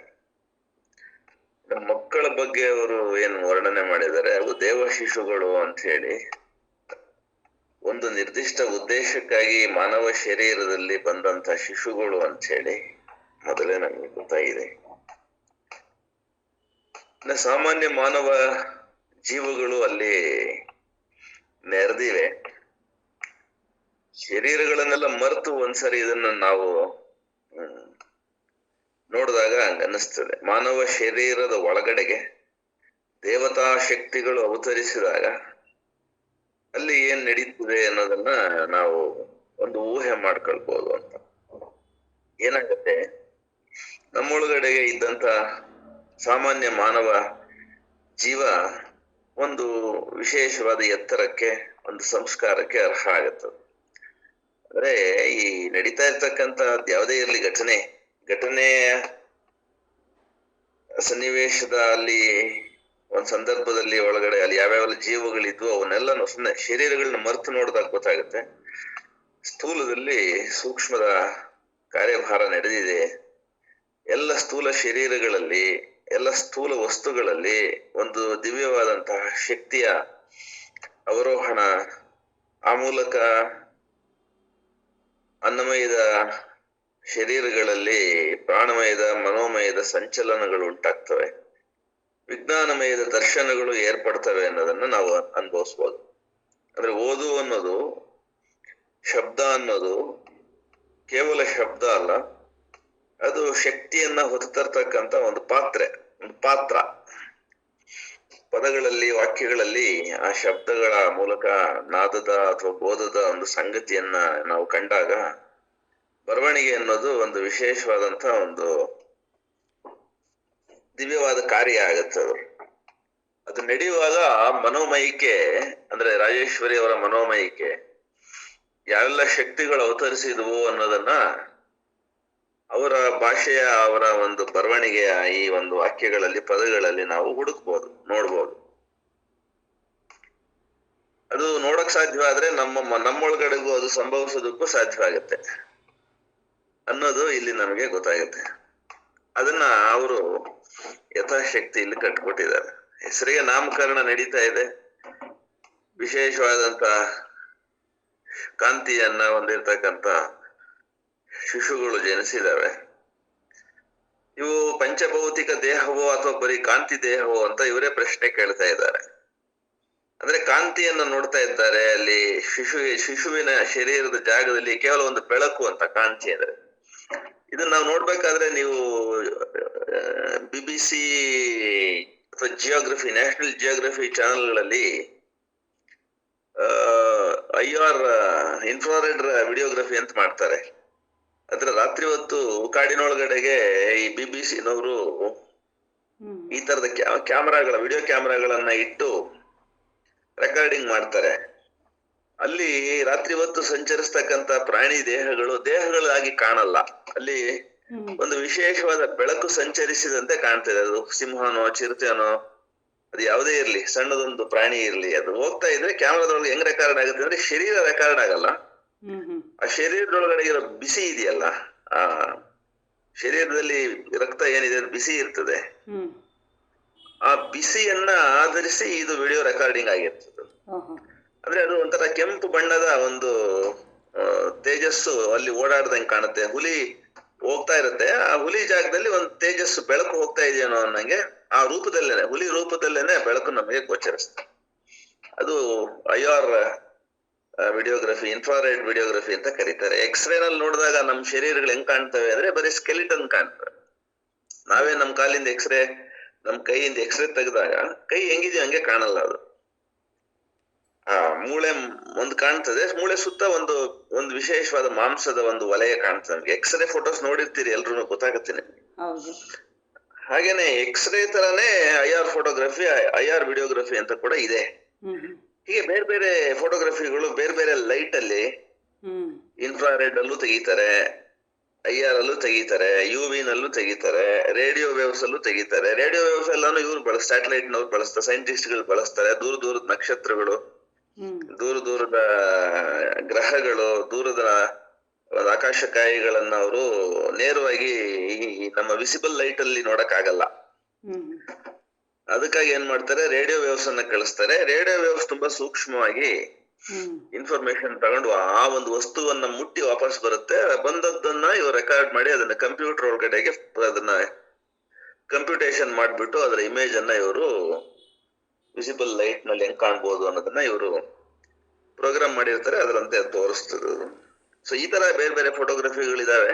Speaker 2: ಮಕ್ಕಳ ಬಗ್ಗೆ ಅವರು ಏನು ವರ್ಣನೆ ಮಾಡಿದ್ದಾರೆ, ಅವು ದೇವ ಶಿಶುಗಳು ಅಂತ ಹೇಳಿ, ಒಂದು ನಿರ್ದಿಷ್ಟ ಉದ್ದೇಶಕ್ಕಾಗಿ ಮಾನವ ಶರೀರದಲ್ಲಿ ಬಂದಂತ ಶಿಶುಗಳು ಅಂತ ಹೇಳಿ ಮೊದಲೇ ನಮ್ಗೆ ಗೊತ್ತಾಗಿದೆ. ಸಾಮಾನ್ಯ ಮಾನವ ಜೀವಗಳು ಅಲ್ಲಿ ನೆರೆದಿವೆ. ಶರೀರಗಳನ್ನೆಲ್ಲ ಮರೆತು ಒಂದ್ಸರಿ ಇದನ್ನ ನಾವು ನೋಡಿದಾಗ ಹಂಗನ್ನಿಸ್ತದೆ. ಮಾನವ ಶರೀರದ ಒಳಗಡೆಗೆ ದೇವತಾ ಶಕ್ತಿಗಳು ಅವತರಿಸಿದಾಗ ಅಲ್ಲಿ ಏನ್ ನಡೀತದೆ ಅನ್ನೋದನ್ನ ನಾವು ಒಂದು ಊಹೆ ಮಾಡ್ಕೊಳ್ಬಹುದು ಅಂತ. ಏನಾಗತ್ತೆ, ನಮ್ಮೊಳಗಡೆಗೆ ಇದ್ದಂತ ಸಾಮಾನ್ಯ ಮಾನವ ಜೀವ ಒಂದು ವಿಶೇಷವಾದ ಎತ್ತರಕ್ಕೆ, ಒಂದು ಸಂಸ್ಕಾರಕ್ಕೆ ಅರ್ಹ ಆಗತ್ತದ. ಅಂದ್ರೆ ಈ ನಡೀತಾ ಇರ್ತಕ್ಕಂತ ಯಾವುದೇ ಇರ್ಲಿ ಘಟನೆಯ ಸನ್ನಿವೇಶದ ಅಲ್ಲಿ ಒಂದ್ ಸಂದರ್ಭದಲ್ಲಿ ಒಳಗಡೆ ಅಲ್ಲಿ ಯಾವ್ಯಾವ ಜೀವಗಳಿದ್ವು ಅವನ್ನೆಲ್ಲ ಸುಮ್ಮನೆ ಶರೀರಗಳನ್ನ ಮರೆತು ನೋಡಿದಾಗ ಗೊತ್ತಾಗುತ್ತೆ, ಸ್ಥೂಲದಲ್ಲಿ ಸೂಕ್ಷ್ಮದ ಕಾರ್ಯಭಾರ ನಡೆದಿದೆ. ಎಲ್ಲ ಸ್ಥೂಲ ಶರೀರಗಳಲ್ಲಿ, ಎಲ್ಲ ಸ್ಥೂಲ ವಸ್ತುಗಳಲ್ಲಿ ಒಂದು ದಿವ್ಯವಾದಂತಹ ಶಕ್ತಿಯ ಅವರೋಹಣ, ಆ ಮೂಲಕ ಅನ್ನಮಯದ ಶರೀರಗಳಲ್ಲಿ ಪ್ರಾಣಮಯದ ಮನೋಮಯದ ಸಂಚಲನಗಳು ಉಂಟಾಗ್ತವೆ, ವಿಜ್ಞಾನಮಯದ ದರ್ಶನಗಳು ಏರ್ಪಡ್ತವೆ ಅನ್ನೋದನ್ನ ನಾವು ಅನುಭವಿಸ್ಬೋದು. ಅಂದ್ರೆ ಓದು ಅನ್ನೋದು, ಶಬ್ದ ಅನ್ನೋದು ಕೇವಲ ಶಬ್ದ ಅಲ್ಲ, ಅದು ಶಕ್ತಿಯನ್ನ ಹೊತ್ತರ್ತಕ್ಕಂತ ಒಂದು ಪಾತ್ರ. ಪದಗಳಲ್ಲಿ, ವಾಕ್ಯಗಳಲ್ಲಿ ಆ ಶಬ್ದಗಳ ಮೂಲಕ ನಾದದ ಅಥವಾ ಬೋಧದ ಒಂದು ಸಂಗತಿಯನ್ನ ನಾವು ಕಂಡಾಗ ಬರವಣಿಗೆ ಅನ್ನೋದು ಒಂದು ವಿಶೇಷವಾದಂತ ಒಂದು ದಿವ್ಯವಾದ ಕಾರ್ಯ ಆಗತ್ತೆ. ಅದು ನಡೆಯುವಾಗ ಮನೋಮಯಕ್ಕೆ, ಅಂದ್ರೆ ರಾಜೇಶ್ವರಿ ಅವರ ಮನೋಮಯಕ್ಕೆ ಯಾವೆಲ್ಲ ಶಕ್ತಿಗಳು ಅವತರಿಸಿದ್ವು ಅನ್ನೋದನ್ನ ಅವರ ಭಾಷೆಯ, ಅವರ ಒಂದು ಬರವಣಿಗೆಯ ಈ ಒಂದು ವಾಕ್ಯಗಳಲ್ಲಿ, ಪದಗಳಲ್ಲಿ ನಾವು ಹುಡುಕ್ಬೋದು, ನೋಡ್ಬೋದು. ಅದು ನೋಡಕ್ ಸಾಧ್ಯವಾದ್ರೆ ನಮ್ಮೊಳಗಡೆಗೂ ಅದು ಸಂಭವಿಸೋದಕ್ಕೂ ಸಾಧ್ಯವಾಗತ್ತೆ ಅನ್ನೋದು ಇಲ್ಲಿ ನಮಗೆ ಗೊತ್ತಾಗುತ್ತೆ. ಅದನ್ನ ಅವರು ಯಥಾಶಕ್ತಿ ಇಲ್ಲಿ ಕಟ್ಕೊಟ್ಟಿದ್ದಾರೆ. ಹೆಸರಿಗೆ ನಾಮಕರಣ ನಡೀತಾ ಇದೆ, ವಿಶೇಷವಾದಂತ ಕಾಂತಿಯನ್ನ ಹೊಂದಿರ್ತಕ್ಕಂತ ಶಿಶುಗಳು ಜನಿಸಿದಾವೆ. ಇವು ಪಂಚಭೌತಿಕ ದೇಹವೋ ಅಥವಾ ಬರೀ ಕಾಂತಿ ದೇಹವೋ ಅಂತ ಇವರೇ ಪ್ರಶ್ನೆ ಕೇಳ್ತಾ ಇದ್ದಾರೆ. ಅಂದ್ರೆ ಕಾಂತಿಯನ್ನ ನೋಡ್ತಾ ಇದ್ದಾರೆ ಅಲ್ಲಿ ಶಿಶುವಿನ ಶರೀರದ ಜಾಗದಲ್ಲಿ, ಕೇವಲ ಒಂದು ಬೆಳಕು ಅಂತ ಕಾಂತಿ. ಅಂದ್ರೆ ಇದನ್ನ ನಾವು ನೋಡ್ಬೇಕಾದ್ರೆ ನೀವು BBC ಅಥವಾ ಜಿಯೋಗ್ರಫಿ, ನ್ಯಾಷನಲ್ ಜಿಯೋಗ್ರಫಿ ಚಾನೆಲ್ಗಳಲ್ಲಿ IR ಇನ್ಫ್ರಾರೆಡ್ ವಿಡಿಯೋಗ್ರಫಿ ಅಂತ ಮಾಡ್ತಾರೆ. ಅದ್ರ ರಾತ್ರಿ ಹೊತ್ತು ಕಾಡಿನೊಳಗಡೆಗೆ ಈ BBC-ನವರು ಈ ತರದ ವಿಡಿಯೋ ಕ್ಯಾಮರಾಗಳನ್ನ ಇಟ್ಟು ರೆಕಾರ್ಡಿಂಗ್ ಮಾಡ್ತಾರೆ. ಅಲ್ಲಿ ರಾತ್ರಿ ಹೊತ್ತು ಸಂಚರಿಸ್ತಕ್ಕಂತ ಪ್ರಾಣಿ ದೇಹಗಳಾಗಿ ಕಾಣಲ್ಲ, ಅಲ್ಲಿ ಒಂದು ವಿಶೇಷವಾದ ಬೆಳಕು ಸಂಚರಿಸಿದಂತೆ ಕಾಣ್ತದೆ. ಅದು ಸಿಂಹನೋ ಚಿರತೆನೋ ಅದು ಯಾವುದೇ ಇರ್ಲಿ, ಸಣ್ಣದೊಂದು ಪ್ರಾಣಿ ಇರ್ಲಿ, ಅದು ಹೋಗ್ತಾ ಇದ್ರೆ ಕ್ಯಾಮ್ರಾದೊಳಗೆ ಹೆಂಗ್ ರೆಕಾರ್ಡ್ ಆಗುತ್ತೆ ಅಂದ್ರೆ ಶರೀರ ರೆಕಾರ್ಡ್ ಆಗಲ್ಲ, ಆ ಶರೀರದೊಳಗಡೆ ಇರೋ ಬಿಸಿ ಇದೆಯಲ್ಲ, ಆ ಶರೀರದಲ್ಲಿ ರಕ್ತ ಏನಿದೆ ಬಿಸಿ ಇರ್ತದೆ, ಆ ಬಿಸಿಯನ್ನ ಆಧರಿಸಿ ಇದು ವಿಡಿಯೋ ರೆಕಾರ್ಡಿಂಗ್ ಆಗಿರ್ತದೆ. ಅಂದ್ರೆ ಅದು ಒಂಥರ ಕೆಂಪು ಬಣ್ಣದ ಒಂದು ತೇಜಸ್ಸು ಅಲ್ಲಿ ಓಡಾಡ್ದಂಗೆ ಕಾಣುತ್ತೆ. ಹುಲಿ ಹೋಗ್ತಾ ಇರುತ್ತೆ, ಆ ಹುಲಿ ಜಾಗದಲ್ಲಿ ಒಂದು ತೇಜಸ್ಸು ಬೆಳಕು ಹೋಗ್ತಾ ಇದೆಯೇನೋ ಅನ್ನಂಗೆ ಆ ರೂಪದಲ್ಲೇನೆ, ಹುಲಿ ರೂಪದಲ್ಲೇನೆ ಬೆಳಕು ನಮಗೆ ಗೋಚರಿಸ್ತದೆ. ಅದು IR ವಿಡಿಯೋಗ್ರಫಿ, ಇನ್ಫ್ರಾರೆಡ್ ವಿಡಿಯೋಗ್ರಫಿ ಅಂತ ಕರೀತಾರೆ. ಎಕ್ಸ್ರೇನಲ್ಲಿ ನೋಡಿದಾಗ ನಮ್ಮ ಶರೀರಗಳು ಹೆಂಗ್ ಕಾಣ್ತವೆ ಅಂದ್ರೆ ಬರೀ ಸ್ಕೆಲಿಟನ್ ಕಾಣ್ತವೆ. ನಾವೇ ನಮ್ಮ ಕಾಲಿಂದ ನಮ್ಮ ಕೈಯಿಂದ ಎಕ್ಸ್ರೇ ತೆಗೆದಾಗ ಕೈ ಹೆಂಗಿದೆಯೋ ಹಂಗೆ ಕಾಣಲ್ಲ. ಅದು ಆ ಮೂಳೆ ಒಂದು ಕಾಣ್ತದೆ, ಮೂಳೆ ಸುತ್ತ ಒಂದು ಒಂದು ವಿಶೇಷವಾದ ಮಾಂಸದ ಒಂದು ವಲಯ ಕಾಣ್ತದೆ ನಮ್ಗೆ. ಎಕ್ಸ್ರೇ ಫೋಟೋಸ್ ನೋಡಿರ್ತೀರಿ ಎಲ್ರು, ಗೊತ್ತಾಗುತ್ತೆ ನಿಮ್ಗೆ.
Speaker 1: ಹೌದು.
Speaker 2: ಹಾಗೇನೆ ಎಕ್ಸ್ರೇ ತರಾನೇ IR ಫೋಟೋಗ್ರಫಿ, IR ವಿಡಿಯೋಗ್ರಫಿ ಅಂತ ಕೂಡ ಇದೆ. ಹೀಗೆ ಬೇರೆ ಬೇರೆ ಫೋಟೋಗ್ರಫಿಗಳು ಬೇರೆ ಬೇರೆ ಲೈಟ್ ಅಲ್ಲಿ, ಇನ್ಫ್ರಾರೆಡ್ ಅಲ್ಲೂ ತೆಗಿತಾರೆ, IR ಅಲ್ಲೂ ತೆಗಿತಾರೆ, UV ನಲ್ಲೂ ತೆಗಿತಾರೆ, ರೇಡಿಯೋ ವೇವ್ಸ್ ಅಲ್ಲೂ ತೆಗಿತಾರೆ. ರೇಡಿಯೋ ವೇವ್ಸ್ ಎಲ್ಲಾನು ಇವ್ರು ಸ್ಯಾಟಲೈಟ್ ನವ್ರು ಬಳಸ್ತಾರೆ, ಸೈಂಟಿಸ್ಟ್ ಗಳು ಬಳಸ್ತಾರೆ. ದೂರ ದೂರದ ನಕ್ಷತ್ರಗಳು, ದೂರ ದೂರದ ಗ್ರಹಗಳು, ದೂರದ ಆಕಾಶಕಾಯಿಗಳನ್ನ ಅವರು ನೇರವಾಗಿ ಈ ನಮ್ಮ ವಿಸಿಬಲ್ ಲೈಟ್ ಅಲ್ಲಿ ನೋಡಕ್ ಆಗಲ್ಲ. ಅದಕ್ಕಾಗಿ ಏನ್ ಮಾಡ್ತಾರೆ, ರೇಡಿಯೋ ವೇವ್ಸ್ ಅನ್ನ ಕಳಿಸ್ತಾರೆ. ರೇಡಿಯೋ ವೇವ್ಸ್ ತುಂಬಾ ಸೂಕ್ಷ್ಮವಾಗಿ ಇನ್ಫಾರ್ಮೇಶನ್ ತಗೊಂಡು ಆ ಒಂದು ವಸ್ತುವನ್ನ ಮುಟ್ಟಿ ವಾಪಸ್ ಬರುತ್ತೆ. ಬಂದದ್ದನ್ನ ಇವ್ರು ರೆಕಾರ್ಡ್ ಮಾಡಿ ಅದನ್ನ ಕಂಪ್ಯೂಟರ್ ಒಳಗಡೆಗೆ ಅದನ್ನ ಕಂಪ್ಯೂಟೇಶನ್ ಮಾಡ್ಬಿಟ್ಟು ಅದರ ಇಮೇಜ್ ಅನ್ನ ಇವರು ವಿಸಿಬಲ್ ಲೈಟ್ ನಲ್ಲಿ ಹೆಂಗ್ ಕಾಣ್ಬೋದು ಅನ್ನೋದನ್ನ ಇವರು ಪ್ರೋಗ್ರಾಮ್ ಮಾಡಿರ್ತಾರೆ, ಅದರಂತೆ ತೋರಿಸ್ತದೆ. ಸೊ ಈ ತರ ಬೇರೆ ಬೇರೆ ಫೋಟೋಗ್ರಫಿಗಳಿದಾವೆ.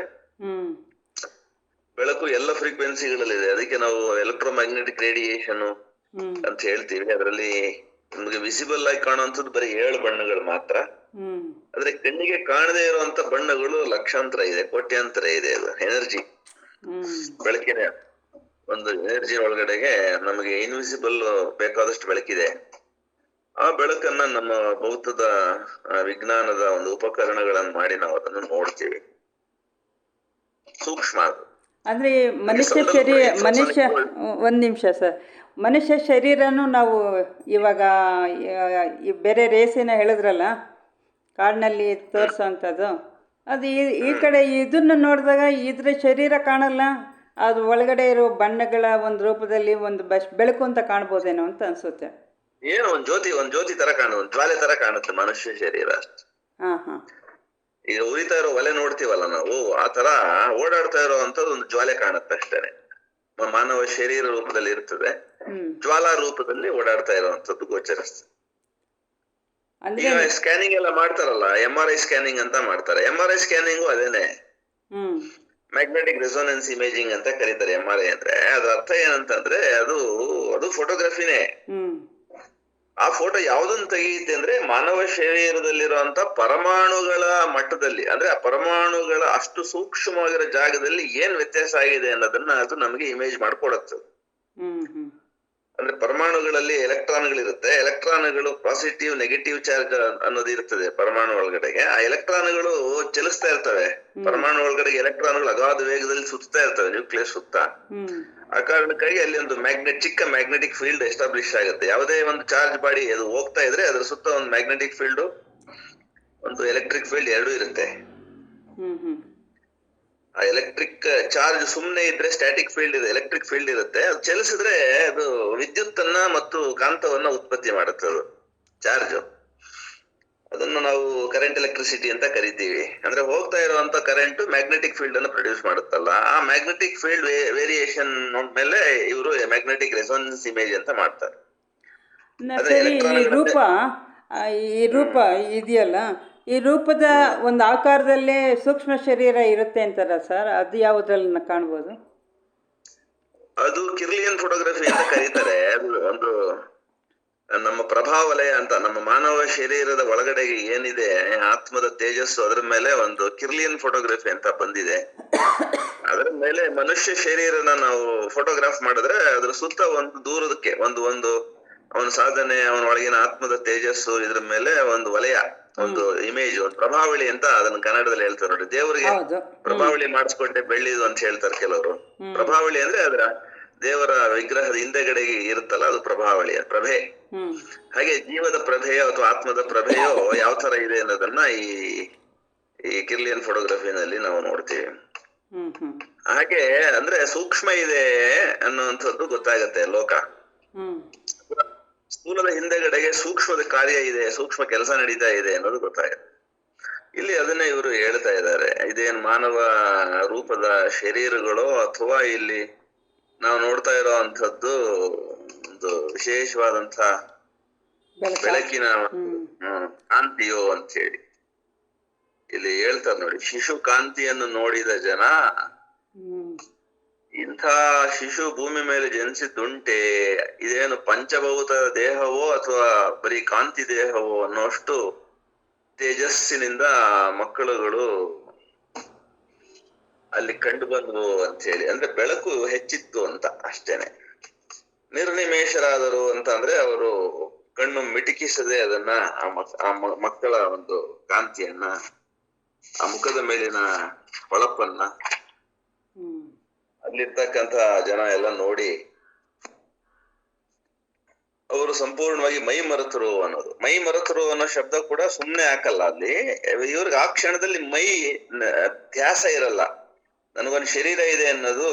Speaker 2: ಬೆಳಕು ಎಲ್ಲ ಫ್ರೀಕ್ವೆನ್ಸಿಗಳಲ್ಲಿದೆ. ಅದಕ್ಕೆ ನಾವು ಎಲೆಕ್ಟ್ರೋಮ್ಯಾಗ್ನೆಟಿಕ್ ರೇಡಿಯೇಷನ್ ಅಂತ ಹೇಳ್ತೀವಿ. ಅದರಲ್ಲಿ ನಮ್ಗೆ ವಿಸಿಬಲ್ ಆಗಿ ಕಾಣುವಂಥದ್ದು ಬರೀ 7 ಬಣ್ಣಗಳು ಮಾತ್ರ. ಆದ್ರೆ ಕಣ್ಣಿಗೆ ಕಾಣದೇ ಇರುವಂತ ಬಣ್ಣಗಳು ಲಕ್ಷಾಂತರ ಇದೆ, ಕೋಟ್ಯಾಂತರ ಇದೆ. ಅದು ಎನರ್ಜಿ, ಬೆಳಕಿನ ಒಂದು ಎನರ್ಜಿ ಒಳಗಡೆಗೆ ನಮಗೆ ಇನ್ವಿಸಿಬಲ್ ಬೇಕಾದಷ್ಟು ಬೆಳಕಿದೆ. ಆ ಬೆಳಕನ್ನ ನಮ್ಮ ಭೌತದ ವಿಜ್ಞಾನದ ಒಂದು ಉಪಕರಣಗಳನ್ನು ಮಾಡಿ ನಾವು ಅದನ್ನು ನೋಡ್ತೀವಿ. ಸೂಕ್ಷ್ಮ
Speaker 1: ಅಂದ್ರೆ ಮನುಷ್ಯ ಒಂದ್ ನಿಮಿಷ ಸರ್, ಮನುಷ್ಯ ಶರೀರನು ನಾವು ಇವಾಗ ಬೇರೆ ರೇಸಿನ ಹೇಳಿದ್ರಲ್ಲ ಕಾಡಿನಲ್ಲಿ ತೋರಿಸೋವಂಥದ್ದು, ಅದು ಈ ಕಡೆ ಇದನ್ನು ನೋಡಿದಾಗ ಇದ್ರ ಶರೀರ ಕಾಣಲ್ಲ, ಅದು ಒಳಗಡೆ ಇರೋ ಬಣ್ಣಗಳ ಒಂದು ರೂಪದಲ್ಲಿ ಒಂದು ಬೆಳಕು ಅಂತ ಕಾಣ್ಬೋದೇನೋ ಅಂತ ಅನ್ಸುತ್ತೆ.
Speaker 2: ಏನು ಒಂದ್ ಜ್ಯೋತಿ ತರ ಕಾಣುತ್ತೆ, ಒಂದ್ ಜ್ವಾಲೆ ತರ ಕಾಣುತ್ತೆ ಮನುಷ್ಯ ಶರೀರ. ಈಗ ಉರಿತಾ ಇರೋ ಒಲೆ ನೋಡ್ತೀವಲ್ಲ ನಾವು, ಆ ತರ ಓಡಾಡ್ತಾ ಇರೋ ಅಂತದ್ದು ಒಂದು ಜ್ವಾಲೆ ಕಾಣುತ್ತೆ ಅಷ್ಟೇನೆ. ಮಾನವ ಶರೀರ ರೂಪದಲ್ಲಿ ಇರ್ತದೆ, ಜ್ವಾಲಾ ರೂಪದಲ್ಲಿ ಓಡಾಡ್ತಾ ಇರುವಂತದ್ದು ಗೋಚರಿಸ್ತದೆ. ಈಗ ಸ್ಕ್ಯಾನಿಂಗ್ ಎಲ್ಲ ಮಾಡ್ತಾರಲ್ಲ, MRI ಸ್ಕ್ಯಾನಿಂಗ್ ಅಂತ ಮಾಡ್ತಾರೆ. MRI ಸ್ಕ್ಯಾನಿಂಗು ಅದೇನೆ, ಮ್ಯಾಗ್ನೆಟಿಕ್ ರೆಸೋನೆನ್ಸ್ ಇಮೇಜಿಂಗ್ ಅಂತ ಕರೀತಾರೆ. MRI ಅಂದ್ರೆ ಅದ್ರ ಅರ್ಥ ಏನಂತಂದ್ರೆ ಅದು ಫೋಟೋಗ್ರಫಿನೇ. ಆ ಫೋಟೋ ಯಾವ್ದನ್ನ ತೆಗೆಯುತ್ತೆ ಅಂದ್ರೆ ಮಾನವ ಶರೀರದಲ್ಲಿರುವಂತ ಪರಮಾಣುಗಳ ಮಟ್ಟದಲ್ಲಿ, ಅಂದ್ರೆ ಆ ಪರಮಾಣುಗಳ ಅಷ್ಟು ಸೂಕ್ಷ್ಮವಾಗಿರೋ ಜಾಗದಲ್ಲಿ ಏನ್ ವ್ಯತ್ಯಾಸ ಆಗಿದೆ ಅನ್ನೋದನ್ನ ಅದು ನಮಗೆ ಇಮೇಜ್ ಮಾಡ್ಕೊಡತ್ತೆ. ಅಂದ್ರೆ ಪರಮಾಣುಗಳಲ್ಲಿ ಎಲೆಕ್ಟ್ರಾನ್ಗಳಿರುತ್ತೆ. ಎಲೆಕ್ಟ್ರಾನ್ಗಳು ಪಾಸಿಟಿವ್ ನೆಗೆಟಿವ್ ಚಾರ್ಜ್ ಅನ್ನೋದು ಇರ್ತದೆ ಪರಮಾಣು ಒಳಗಡೆಗೆ. ಆ ಎಲೆಕ್ಟ್ರಾನ್ಗಳು ಚಲಿಸ್ತಾ ಇರ್ತವೆ. ಪರಮಾಣು ಒಳಗಡೆಗೆ ಎಲೆಕ್ಟ್ರಾನ್ಗಳು ಅಗಾಧ ವೇಗದಲ್ಲಿ ಸುತ್ತಾ ಇರ್ತವೆ, ನ್ಯೂಕ್ಲಿಯಸ್ ಸುತ್ತ. ಆ ಕಾರಣಕ್ಕಾಗಿ ಅಲ್ಲಿ ಒಂದು ಚಿಕ್ಕ ಮ್ಯಾಗ್ನೆಟಿಕ್ ಫೀಲ್ಡ್ ಎಸ್ಟಾಬ್ಲಿಷ್ ಆಗುತ್ತೆ. ಯಾವುದೇ ಒಂದು ಚಾರ್ಜ್ ಬಾಡಿ ಅದು ಹೋಗ್ತಾ ಇದ್ರೆ ಅದ್ರ ಸುತ್ತ ಒಂದು ಮ್ಯಾಗ್ನೆಟಿಕ್ ಫೀಲ್ಡ್, ಒಂದು ಎಲೆಕ್ಟ್ರಿಕ್ ಫೀಲ್ಡ್ ಎರಡೂ ಇರುತ್ತೆ. ಆ ಎಲೆಕ್ಟ್ರಿಕ್ ಚಾರ್ಜ್ ಸುಮ್ನೆ ಇದ್ರೆ ಸ್ಟ್ಯಾಟಿಕ್ ಫೀಲ್ಡ್ ಇದೆ, ಎಲೆಕ್ಟ್ರಿಕ್ ಫೀಲ್ಡ್ ಇರುತ್ತೆ. ಅದು ಚಲಿಸಿದ್ರೆ ಅದು ವಿದ್ಯುತ್ತನ್ನ ಮತ್ತು ಕಾಂತವನ್ನ ಉತ್ಪತ್ತಿ ಮಾಡುತ್ತೆ. ಅದು ಚಾರ್ಜ್, ಅದನ್ನು ನಾವು ಕರೆಂಟ್ ಎಲೆಕ್ಟ್ರಿಸಿಟಿ ಅಂತ ಕರಿತೀವಿ. ಅಂದ್ರೆ ಹೋಗ್ತಾ ಇರುವಂತ ಕರೆಂಟ್ ಮ್ಯಾಗ್ನೆಟಿಕ್ ಫೀಲ್ಡ್ ಅನ್ನು ಪ್ರೊಡ್ಯೂಸ್ ಮಾಡುತ್ತಲ್ಲ, ಆ ಮ್ಯಾಗ್ನೆಟಿಕ್ ಫೀಲ್ಡ್ ವೇರಿಯೇಷನ್ ಮೇಲೆ ಇವರು ಮ್ಯಾಗ್ನೆಟಿಕ್ ರೆಸೋನೆನ್ಸ್ ಇಮೇಜ್ ಅಂತ ಮಾಡ್ತಾರೆ.
Speaker 1: ಈ ರೂಪ ಇದೆಯಲ್ಲ, ಈ ರೂಪದ ಒಂದು ಆಕಾರದಲ್ಲೇ ಸೂಕ್ಷ್ಮ ಶರೀರ ಇರುತ್ತೆ ಅಂತಾರ ಸರ್, ಅದು ಯಾವುದ್ರಲ್ಲಿ ಕಾಣ್ಬೋದು?
Speaker 2: ಅದು ಕಿರ್ಲಿಯನ್ ಫೋಟೋಗ್ರಫಿ ಅಂತ ಕರೀತಾರೆ. ಅದು ಒಂದು ನಮ್ಮ ಪ್ರಭಾವಲಯ ಅಂತ, ನಮ್ಮ ಮಾನವ ಶರೀರದ ಒಳಗಡೆಗೆ ಏನಿದೆ ಆತ್ಮದ ತೇಜಸ್ಸು, ಅದರ ಮೇಲೆ ಒಂದು ಕಿರ್ಲಿಯನ್ ಫೋಟೋಗ್ರಫಿ ಅಂತ ಬಂದಿದೆ. ಅದರ ಮೇಲೆ ಮನುಷ್ಯ ಶರೀರನ ನಾವು ಫೋಟೋಗ್ರಾಫ್ ಮಾಡಿದ್ರೆ ಅದ್ರ ಸುತ್ತ ಒಂದು ದೂರದಕ್ಕೆ ಒಂದು ಅವನ ಸಾಧನೆ, ಅವನ ಒಳಗಿನ ಆತ್ಮದ ತೇಜಸ್ಸು, ಇದ್ರ ಮೇಲೆ ಒಂದು ವಲಯ, ಒಂದು ಇಮೇಜ್, ಒಂದು ಪ್ರಭಾವಳಿ ಅಂತ ಅದನ್ನ ಕನ್ನಡದಲ್ಲಿ ಹೇಳ್ತಾರೆ ನೋಡಿ. ದೇವರಿಗೆ ಪ್ರಭಾವಳಿ ಮಾಡಿಸ್ಕೊಟ್ಟೆ ಬೆಳ್ಳಿದು ಅಂತ ಹೇಳ್ತಾರೆ ಕೆಲವರು. ಪ್ರಭಾವಳಿ ಅಂದ್ರೆ ಅದರ ದೇವರ ವಿಗ್ರಹದ ಹಿಂದೆಗಡೆಗೆ ಇರುತ್ತಲ್ಲ, ಅದು ಪ್ರಭಾವಳಿ, ಪ್ರಭೆ. ಹಾಗೆ ಜೀವದ ಪ್ರಭೆಯೋ ಅಥವಾ ಆತ್ಮದ ಪ್ರಭೆಯೋ ಯಾವ ತರ ಇದೆ ಅನ್ನೋದನ್ನ ಈ ಕಿರ್ಲಿಯನ್ ಫೋಟೋಗ್ರಫಿನಲ್ಲಿ ನಾವು ನೋಡ್ತೀವಿ. ಹಾಗೆ ಅಂದ್ರೆ ಸೂಕ್ಷ್ಮ ಇದೆ ಅನ್ನುವಂಥದ್ದು ಗೊತ್ತಾಗತ್ತೆ. ಲೋಕ ಸ್ಥೂಲದ ಹಿಂದೆಗಡೆಗೆ ಸೂಕ್ಷ್ಮದ ಕಾರ್ಯ ಇದೆ, ಸೂಕ್ಷ್ಮ ಕೆಲಸ ನಡೀತಾ ಇದೆ ಅನ್ನೋದು ಗೊತ್ತಾಗುತ್ತೆ. ಇಲ್ಲಿ ಅದನ್ನೇ ಇವರು ಹೇಳ್ತಾ ಇದ್ದಾರೆ. ಇದೇನ್ ಮಾನವ ರೂಪದ ಶರೀರಗಳು ಅಥವಾ ಇಲ್ಲಿ ನಾವು ನೋಡ್ತಾ ಇರೋ ಅಂಥದ್ದು ಒಂದು ವಿಶೇಷವಾದಂತ ಬೆಳಕಿನ ಕಾಂತಿಯೋ ಅಂತ ಹೇಳಿ ಇಲ್ಲಿ ಹೇಳ್ತಾರೆ ನೋಡಿ. ಶಿಶು ಕಾಂತಿಯನ್ನು ನೋಡಿದ ಜನ ಇಂಥ ಶಿಶು ಭೂಮಿ ಮೇಲೆ ಜನಿಸಿದ್ದುಂಟೆ, ಇದೇನು ಪಂಚಭೌತ ದೇಹವೋ ಅಥವಾ ಬರೀ ಕಾಂತಿ ದೇಹವೋ ಅನ್ನೋಷ್ಟು ತೇಜಸ್ಸಿನಿಂದ ಮಕ್ಕಳುಗಳು ಅಲ್ಲಿ ಕಂಡು ಬಂದ್ವು ಅಂತ ಹೇಳಿ, ಅಂದ್ರೆ ಬೆಳಕು ಹೆಚ್ಚಿತ್ತು ಅಂತ ಅಷ್ಟೇನೆ. ನಿರ್ನಿಮೇಷರಾದರು ಅಂತ ಅಂದ್ರೆ ಅವರು ಕಣ್ಣು ಮಿಟುಕಿಸದೆ ಅದನ್ನ ಮಕ್ಕಳ ಒಂದು ಕಾಂತಿಯನ್ನ, ಆ ಮುಖದ ಮೇಲಿನ ಹೊಳಪನ್ನ ಅಲ್ಲಿರ್ತಕ್ಕಂಥ ಜನ ಎಲ್ಲ ನೋಡಿ ಅವರು ಸಂಪೂರ್ಣವಾಗಿ ಮೈ ಮರೆತರು ಅನ್ನೋದು. ಮೈ ಮರೆತರು ಅನ್ನೋ ಶಬ್ದ ಕೂಡ ಸುಮ್ನೆ ಹಾಕಲ್ಲ ಅಲ್ಲಿ. ಇವ್ರಿಗೆ ಆ ಕ್ಷಣದಲ್ಲಿ ಮೈ ಧ್ಯಾಸ ಇರಲ್ಲ, ನನಗೊಂದು ಶರೀರ ಇದೆ ಅನ್ನೋದು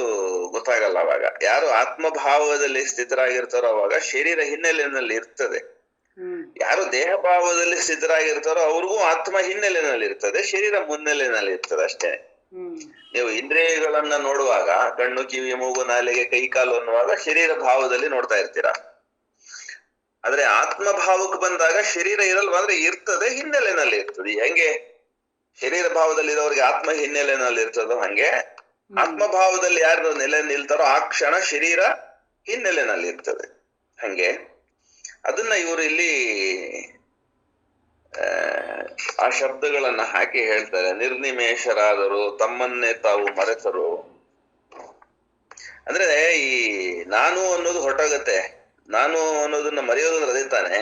Speaker 2: ಗೊತ್ತಾಗಲ್ಲ. ಅವಾಗ ಯಾರು ಆತ್ಮಭಾವದಲ್ಲಿ ಸ್ಥಿತರಾಗಿರ್ತಾರೋ ಅವಾಗ ಶರೀರ ಹಿನ್ನೆಲೆಯಲ್ಲಿ ಇರ್ತದೆ. ಯಾರು ದೇಹ ಭಾವದಲ್ಲಿ ಸ್ಥಿತರಾಗಿರ್ತಾರೋ ಅವ್ರಿಗೂ ಆತ್ಮ ಹಿನ್ನೆಲೆಯಲ್ಲಿ ಇರ್ತದೆ, ಶರೀರ ಮುನ್ನೆಲೆಯಲ್ಲಿ ಇರ್ತದೆ ಅಷ್ಟೇ. ನೀವು ಇಂದ್ರಿಯಗಳನ್ನ ನೋಡುವಾಗ ಕಣ್ಣು, ಕಿವಿ, ಮೂಗು, ನಾಲಿಗೆ, ಕೈ, ಕಾಲು ಅನ್ನುವಾಗ ಶರೀರ ಭಾವದಲ್ಲಿ ನೋಡ್ತಾ ಇರ್ತೀರಾ. ಆದ್ರೆ ಆತ್ಮ ಭಾವಕ್ಕೆ ಬಂದಾಗ ಶರೀರ ಇರಲ್ವಾ ಅಂದ್ರೆ ಇರ್ತದೆ, ಹಿನ್ನೆಲೆಯಲ್ಲಿ ಇರ್ತದೆ. ಹೆಂಗೆ ಶರೀರ ಭಾವದಲ್ಲಿ ಇರೋರಿಗೆ ಆತ್ಮ ಹಿನ್ನೆಲೆಯಲ್ಲಿ ಇರ್ತದೋ ಹಂಗೆ ಆತ್ಮಭಾವದಲ್ಲಿ ಯಾರು ನೆಲೆ ನಿಲ್ತಾರೋ ಆ ಕ್ಷಣ ಶರೀರ ಹಿನ್ನೆಲೆಯಲ್ಲಿ ಇರ್ತದೆ. ಹಂಗೆ ಅದನ್ನ ಇವರು ಇಲ್ಲಿ ಆ ಶಬ್ದಗಳನ್ನ ಹಾಕಿ ಹೇಳ್ತಾರೆ. ನಿರ್ನಿಮೇಷರಾದರು, ತಮ್ಮನ್ನೇ ತಾವು ಮರೆತರು. ಅಂದ್ರೆ ಈ ನಾನು ಅನ್ನೋದು ಹೊರಟೋಗತ್ತೆ. ನಾನು ಅನ್ನೋದನ್ನ ಮರೆಯೋದಂದ್ರೆ ಅದೇ ತಾನೆ.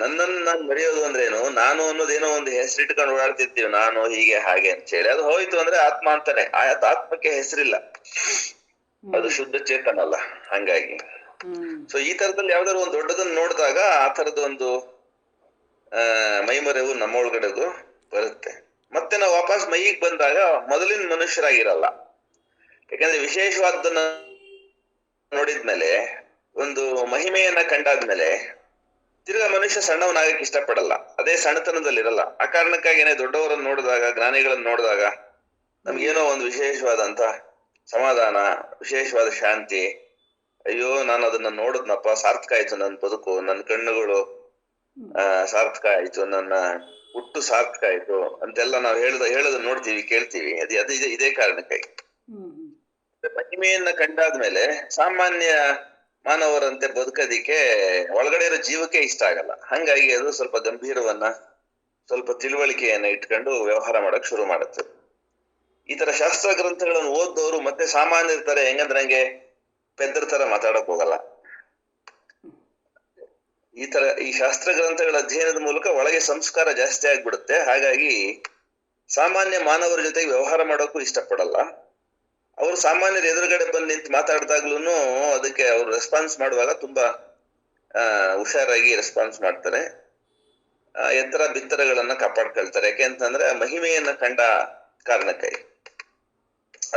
Speaker 2: ನನ್ನನ್ನು ನಾನು ಮರೆಯೋದು ಅಂದ್ರೇನು? ನಾನು ಅನ್ನೋದೇನೋ ಒಂದು ಹೆಸರಿಟ್ಕೊಂಡು ಓಡಾಡ್ತಿರ್ತೀವಿ, ನಾನು ಹೀಗೆ ಹಾಗೆ ಅಂತ ಹೇಳಿ. ಅದು ಹೋಯ್ತು ಅಂದ್ರೆ ಆತ್ಮ ಅಂತಾನೆ. ಆತ್ಮಕ್ಕೆ ಹೆಸರಿಲ್ಲ, ಅದು ಶುದ್ಧ ಚೇತನ ಅಲ್ಲ. ಹಂಗಾಗಿ ಸೊ ಈ ತರದಲ್ಲಿ ಯಾವ್ದಾದ್ರು ಒಂದು ದೊಡ್ಡದನ್ನ ನೋಡಿದಾಗ ಆ ತರದೊಂದು ಮೈಮರೆವು ನಮ್ಮ ಒಳಗಡೆಗೂ ಬರುತ್ತೆ. ಮತ್ತೆ ನಾವು ವಾಪಸ್ ಮೈಗೆ ಬಂದಾಗ ಮೊದಲಿನ ಮನುಷ್ಯರಾಗಿರಲ್ಲ. ಯಾಕಂದ್ರೆ ವಿಶೇಷವಾದನ್ನ ನೋಡಿದ್ಮೇಲೆ, ಒಂದು ಮಹಿಮೆಯನ್ನ ಕಂಡಾದ್ಮೇಲೆ ತಿರ್ಗಾ ಮನುಷ್ಯ ಸಣ್ಣವನಾಗಕ್ಕೆ ಇಷ್ಟಪಡಲ್ಲ, ಅದೇ ಸಣ್ಣತನದಲ್ಲಿರಲ್ಲ. ಆ ಕಾರಣಕ್ಕಾಗಿನೇ ದೊಡ್ಡವರನ್ನ ನೋಡಿದಾಗ, ಜ್ಞಾನಿಗಳನ್ನ ನೋಡಿದಾಗ ನಮ್ಗೇನೋ ಒಂದು ವಿಶೇಷವಾದಂತ ಸಮಾಧಾನ, ವಿಶೇಷವಾದ ಶಾಂತಿ. ಅಯ್ಯೋ ನಾನು ಅದನ್ನ ನೋಡಿದ್ನಪ್ಪ, ಸಾರ್ಥಕ ಆಯ್ತು ನನ್ನ ಬದುಕು, ನನ್ನ ಕಣ್ಣುಗಳು ಸಾರ್ಥಕ ಆಯ್ತು, ನನ್ನ ಹುಟ್ಟು ಸಾರ್ಥಕ ಆಯ್ತು ಅಂತೆಲ್ಲ ನಾವು ಹೇಳೋದನ್ನ ನೋಡ್ತೀವಿ, ಕೇಳ್ತೀವಿ. ಇದೇ ಕಾರಣಕ್ಕಾಗಿ ಮಹಿಮೆಯನ್ನ ಕಂಡಾದ್ಮೇಲೆ ಸಾಮಾನ್ಯ ಮಾನವರಂತೆ ಬದುಕೋದಿಕ್ಕೆ ಒಳಗಡೆ ಇರೋ ಜೀವಕ್ಕೆ ಇಷ್ಟ ಆಗಲ್ಲ. ಹಂಗಾಗಿ ಅದು ಸ್ವಲ್ಪ ಗಂಭೀರವನ್ನ, ಸ್ವಲ್ಪ ತಿಳುವಳಿಕೆಯನ್ನ ಇಟ್ಕೊಂಡು ವ್ಯವಹಾರ ಮಾಡಕ್ ಶುರು ಮಾಡುತ್ತೆ. ಈ ತರ ಶಾಸ್ತ್ರ ಗ್ರಂಥಗಳನ್ನು ಓದ್ದವರು ಮತ್ತೆ ಸಾಮಾನ್ಯ ಇರ್ತಾರೆ. ಹೆಂಗಂದ್ರೆ ಹಂಗೆ ಪೆದ್ರ ತರ ಮಾತಾಡಕ್ ಹೋಗಲ್ಲ. ಈ ಶಾಸ್ತ್ರ ಗ್ರಂಥಗಳ ಅಧ್ಯಯನದ ಮೂಲಕ ಒಳಗೆ ಸಂಸ್ಕಾರ ಜಾಸ್ತಿ ಆಗ್ಬಿಡುತ್ತೆ. ಹಾಗಾಗಿ ಸಾಮಾನ್ಯ ಮಾನವರ ಜೊತೆಗೆ ವ್ಯವಹಾರ ಮಾಡೋಕ್ಕೂ ಇಷ್ಟಪಡಲ್ಲ. ಅವರು ಸಾಮಾನ್ಯರ ಎದುರುಗಡೆ ಬಂದು ನಿಂತು ಮಾತಾಡ್ದಾಗ್ಲೂ ಅದಕ್ಕೆ ಅವ್ರು ರೆಸ್ಪಾನ್ಸ್ ಮಾಡುವಾಗ ತುಂಬಾ ಹುಷಾರಾಗಿ ರೆಸ್ಪಾನ್ಸ್ ಮಾಡ್ತಾರೆ. ಎತ್ತರ ಬಿತ್ತರಗಳನ್ನ ಕಾಪಾಡ್ಕೊಳ್ತಾರೆ. ಯಾಕೆಂತಂದ್ರೆ ಮಹಿಮೆಯನ್ನ ಕಂಡ ಕಾರಣಕ್ಕಾಗಿ.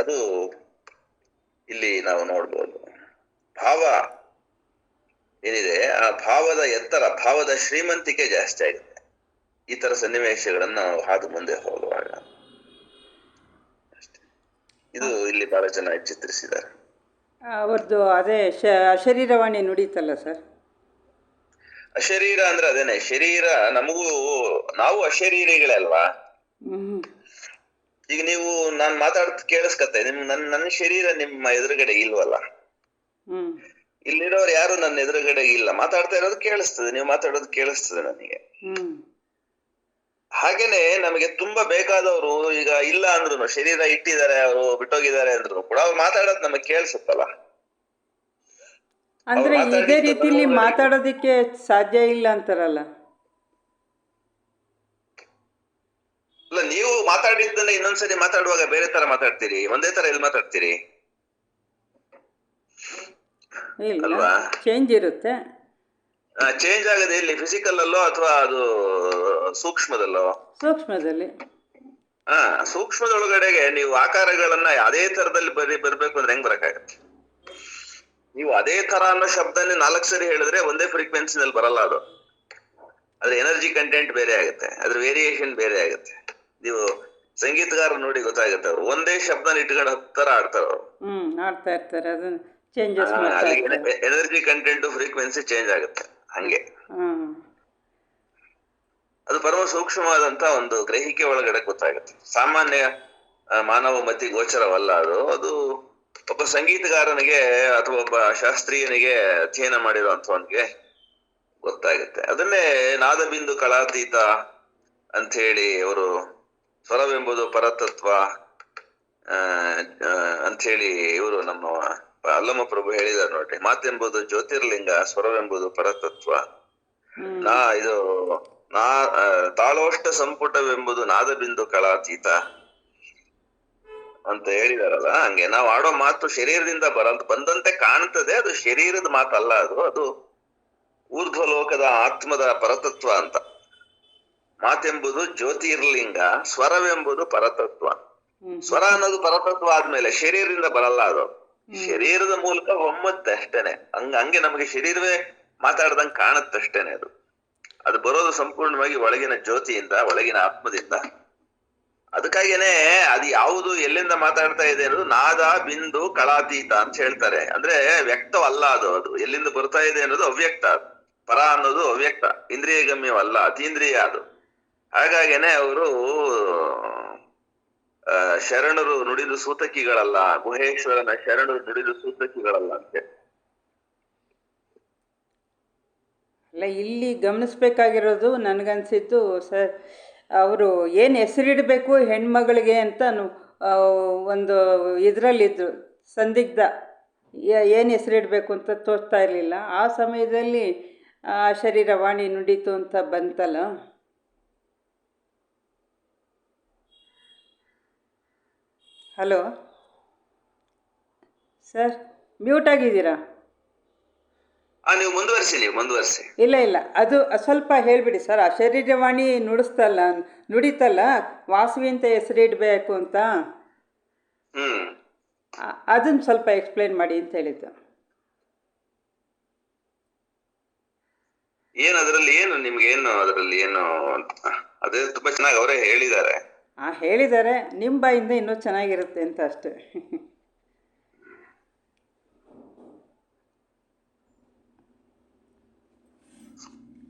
Speaker 2: ಅದು ಇಲ್ಲಿ ನಾವು ನೋಡ್ಬೋದು. ಭಾವ ಏನಿದೆ, ಆ ಭಾವದ ಎತ್ತರ, ಭಾವದ ಶ್ರೀಮಂತಿಕೆ ಜಾಸ್ತಿ ಆಗುತ್ತೆ ಈ ತರ ಸನ್ನಿವೇಶಗಳನ್ನ ನಾವು ಹಾದು ಮುಂದೆ ಹೋಗುವಾಗ. ಇದು ಇಲ್ಲಿ ಬಹಳ ಚೆನ್ನಾಗಿ ಚಿತ್ರಿಸಿದ್ದಾರೆ.
Speaker 1: ಅವ್ರದ್ದು ಅದೇ ಶರೀರವಾಣಿ ನುಡಿತಲ್ಲ ಸರ್.
Speaker 2: ಅಶರೀರ ಅಂದ್ರೆ ಅದೇನೆ ಶರೀರ. ನಾವು ಅಶರೀರಿಗಳೇ ಅಲ್ವಾ. ಈಗ ನೀವು ನಾನ್ ಮಾತಾಡ್ತ ಕೇಳಿಸ್ಕತ್ತೆ, ನನ್ನ ಶರೀರ ನಿಮ್ಮ ಎದುರುಗಡೆ ಇಲ್ವಲ್ಲ. ಇಲ್ಲಿರೋರು ಯಾರು ನನ್ನ ಎದುರುಗಡೆ ಇಲ್ಲ. ಮಾತಾಡ್ತಾ ಇರೋದು ಕೇಳಿಸ್ತದೆ, ನೀವು ಮಾತಾಡೋದು ಕೇಳಿಸ್ತದೆ ನನಗೆ. ಹಾಗೇನೆ ನಮಗೆ ತುಂಬಾ ಬೇಕಾದವರು ಈಗ ಇಲ್ಲ ಅಂದ್ರು, ಶರೀರ ಇಟ್ಟಿದ್ದಾರೆ, ಅವರು ಬಿಟ್ಟೋಗಿದ್ದಾರೆ ಅಂದ್ರು ಕೂಡ ಅವ್ರು ಮಾತಾಡೋದು ನಮಗೆ ಕೇಳಿಸುತ್ತಲ್ಲ.
Speaker 1: ಅಂದ್ರೆ ಇದೇ ರೀತಿಲಿ ಮಾತಾಡೋದಿಕ್ಕೆ ಸಾಧ್ಯ ಇಲ್ಲ ಅಂತಾರಲ್ಲ.
Speaker 2: ಅಲ್ಲ, ನೀವು ಮಾತಾಡಿದ್ದನ್ನ ಇನ್ನೊಂದ್ಸರಿ ಮಾತಾಡುವಾಗ ಬೇರೆ ತರ ಮಾತಾಡ್ತೀರಿ, ಒಂದೇ ತರ ಎಲ್ಲಿ ಮಾತಾಡ್ತೀರಿ
Speaker 1: ಅಲ್ವಾ? ಚೇಂಜ್ ಇರುತ್ತೆ.
Speaker 2: ಚೇಂಜ್ ಆಗದೆ ಇಲ್ಲಿ ಫಿಸಿಕಲ್ ಅಲ್ಲೋ ಅಥವಾ ಅದು ಸೂಕ್ಷ್ಮದಲ್ಲೋ?
Speaker 1: ಸೂಕ್ಷ್ಮದಲ್ಲಿ.
Speaker 2: ಸೂಕ್ಷ್ಮದೊಳಗಡೆಗೆ ನೀವು ಆಕಾರಗಳನ್ನ ಅದೇ ತರದಲ್ಲಿ ಬರ್ಬೇಕು ಅಂದ್ರೆ ಹೆಂಗ್ ಬರಕಾಗತ್ತೆ? ನೀವು ಅದೇ ತರ ಅನ್ನೋ ಶಬ್ದನೇ 4 ಸರಿ ಹೇಳಿದ್ರೆ ಒಂದೇ ಫ್ರೀಕ್ವೆನ್ಸಿನಲ್ಲಿ ಬರಲ್ಲ. ಅದು ಅದ್ರ ಎನರ್ಜಿ ಕಂಟೆಂಟ್ ಬೇರೆ ಆಗುತ್ತೆ, ಅದ್ರ ವೇರಿಯೇಷನ್ ಬೇರೆ ಆಗುತ್ತೆ. ನೀವು ಸಂಗೀತಗಾರ ನೋಡಿ ಗೊತ್ತಾಗುತ್ತೆ, ಅವ್ರು ಒಂದೇ ಶಬ್ದನ ಇಟ್ಕೊಂಡು 10 ತರ ಆಡ್ತಾರ ಅವ್ರು.
Speaker 1: ಆಡ್ತಾ ಇರ್ತಾರೆ, ಅದನ್ನ changes
Speaker 2: energy content frequency change ಆಗುತ್ತೆ. ಹಂಗೆ ಅದು ಪರಮ ಸೂಕ್ಷ್ಮವಾದಂತ ಒಂದು ಗ್ರಹಿಕೆ ಒಳಗಡೆ ಗೊತ್ತಾಗುತ್ತೆ. ಸಾಮಾನ್ಯ ಮಾನವ ಮತಿ ಗೋಚರವಲ್ಲ ಅದು. ಅದು ಒಬ್ಬ ಸಂಗೀತಗಾರನಿಗೆ ಅಥವಾ ಒಬ್ಬ ಶಾಸ್ತ್ರೀಯನಿಗೆ ಅಧ್ಯಯನ ಮಾಡಿರುವಂತವನಿಗೆ ಗೊತ್ತಾಗುತ್ತೆ. ಅದನ್ನೇ ನಾದಬಿಂದು ಕಲಾತೀತ ಅಂತ ಹೇಳಿ ಅವರು ಸ್ವರವೆಂಬುದು ಪರತತ್ವ ಅಂತ ಹೇಳಿ ಇವರು ನಮ್ಮ ಅಲ್ಲಮ ಪ್ರಭು ಹೇಳಿದಾರೆ ನೋಡ್ರಿ. ಮಾತೆಂಬುದು ಜ್ಯೋತಿರ್ಲಿಂಗ, ಸ್ವರವೆಂಬುದು ಪರತತ್ವ, ಇದು ತಾಳೋಷ್ಟ ಸಂಪುಟವೆಂಬುದು ನಾದಬಿಂದು ಕಲಾತೀತ ಅಂತ ಹೇಳಿದಾರಲ್ಲ. ಹಂಗೆ ನಾವು ಆಡೋ ಮಾತು ಶರೀರದಿಂದ ಬಂದಂತೆ ಕಾಣ್ತದೆ, ಅದು ಶರೀರದ ಮಾತಲ್ಲ, ಅದು ಊರ್ಧ್ವಲೋಕದ ಆತ್ಮದ ಪರತತ್ವ ಅಂತ. ಮಾತೆಂಬುದು ಜ್ಯೋತಿರ್ಲಿಂಗ, ಸ್ವರವೆಂಬುದು ಪರತತ್ವ. ಸ್ವರ ಅನ್ನೋದು ಪರತತ್ವ ಆದ್ಮೇಲೆ ಶರೀರದಿಂದ ಬರಲ್ಲ, ಅದು ಶರೀರದ ಮೂಲಕ ಹೊಮ್ಮತ್ತೆ ಅಷ್ಟೇನೆ. ಹಂಗೆ ನಮಗೆ ಶರೀರವೇ ಮಾತಾಡ್ದಂಗೆ ಕಾಣತ್ತಷ್ಟೇನೆ. ಅದು ಬರೋದು ಸಂಪೂರ್ಣವಾಗಿ ಒಳಗಿನ ಜ್ಯೋತಿಯಿಂದ, ಒಳಗಿನ ಆತ್ಮದಿಂದ. ಅದಕ್ಕಾಗೇನೆ ಅದು ಯಾವುದು ಎಲ್ಲಿಂದ ಮಾತಾಡ್ತಾ ಇದೆ ಅನ್ನೋದು ನಾದ ಬಿಂದು ಕಳಾತೀತ ಅಂತ ಹೇಳ್ತಾರೆ. ಅಂದ್ರೆ ವ್ಯಕ್ತವಲ್ಲ ಅದು ಎಲ್ಲಿಂದ ಬರ್ತಾ ಇದೆ ಅನ್ನೋದು ಅವ್ಯಕ್ತ. ಪರ ಅನ್ನೋದು ಅವ್ಯಕ್ತ, ಇಂದ್ರಿಯ ಗಮ್ಯವಲ್ಲ, ಅತೀಂದ್ರಿಯ ಅದು. ಹಾಗಾಗೇನೆ ಅವರು ಶರಣರು ನುಡಿದು ಸೂತಕಿಗಳಲ್ಲ, ಗುಹೇಶ್ವರನ ಶರಣರು ನುಡಿದು ಸೂತಕಿಗಳಲ್ಲ ಅಂತೆ.
Speaker 1: ಅಲ್ಲ, ಇಲ್ಲಿ ಗಮನಿಸ್ಬೇಕಾಗಿರೋದು ನನಗನ್ಸಿದ್ದು ಸರ್, ಅವರು ಏನು ಹೆಸರಿಡಬೇಕು ಹೆಣ್ಮಗಳಿಗೆ ಅಂತ ಒಂದು ಇದರಲ್ಲಿದ್ದರು, ಸಂದಿಗ್ಧ, ಏನು ಹೆಸರಿಡಬೇಕು ಅಂತ ತೋಚ್ತಾ ಇರಲಿಲ್ಲ. ಆ ಸಮಯದಲ್ಲಿ ಶರೀರವಾಣಿ ನುಡಿತು ಅಂತ ಬಂತಲ್ಲ. ಹಲೋ ಸರ್, ಮ್ಯೂಟ್ ಆಗಿದ್ದೀರಾ?
Speaker 2: ನೀವು ಮುಂದುವರಿಸಿ.
Speaker 1: ಇಲ್ಲ, ಅದು ಸ್ವಲ್ಪ ಹೇಳಿಬಿಡಿ ಸರ್. ಆ ಶರೀರವಾಣಿ ನುಡಿತಲ್ಲ, ವಾಸವಿ ಅಂತ ಹೆಸರಿಡಬೇಕು ಅಂತ, ಅದನ್ನು ಸ್ವಲ್ಪ ಎಕ್ಸ್ಪ್ಲೈನ್ ಮಾಡಿ ಅಂತ ಹೇಳಿದ್ದು.
Speaker 2: ಅದರಲ್ಲಿ ಏನು ಅದೇ ತುಂಬಾ ಚೆನ್ನಾಗಿ ಅವರೇ ಹೇಳಿದ್ದಾರೆ.
Speaker 1: ಹೇಳಿದ್ದಾರೆ, ನಿಮ್ಮ ಬಾಯಿಂದ ಇನ್ನೂ ಚೆನ್ನಾಗಿರುತ್ತೆ ಅಂತ ಅಷ್ಟೇ.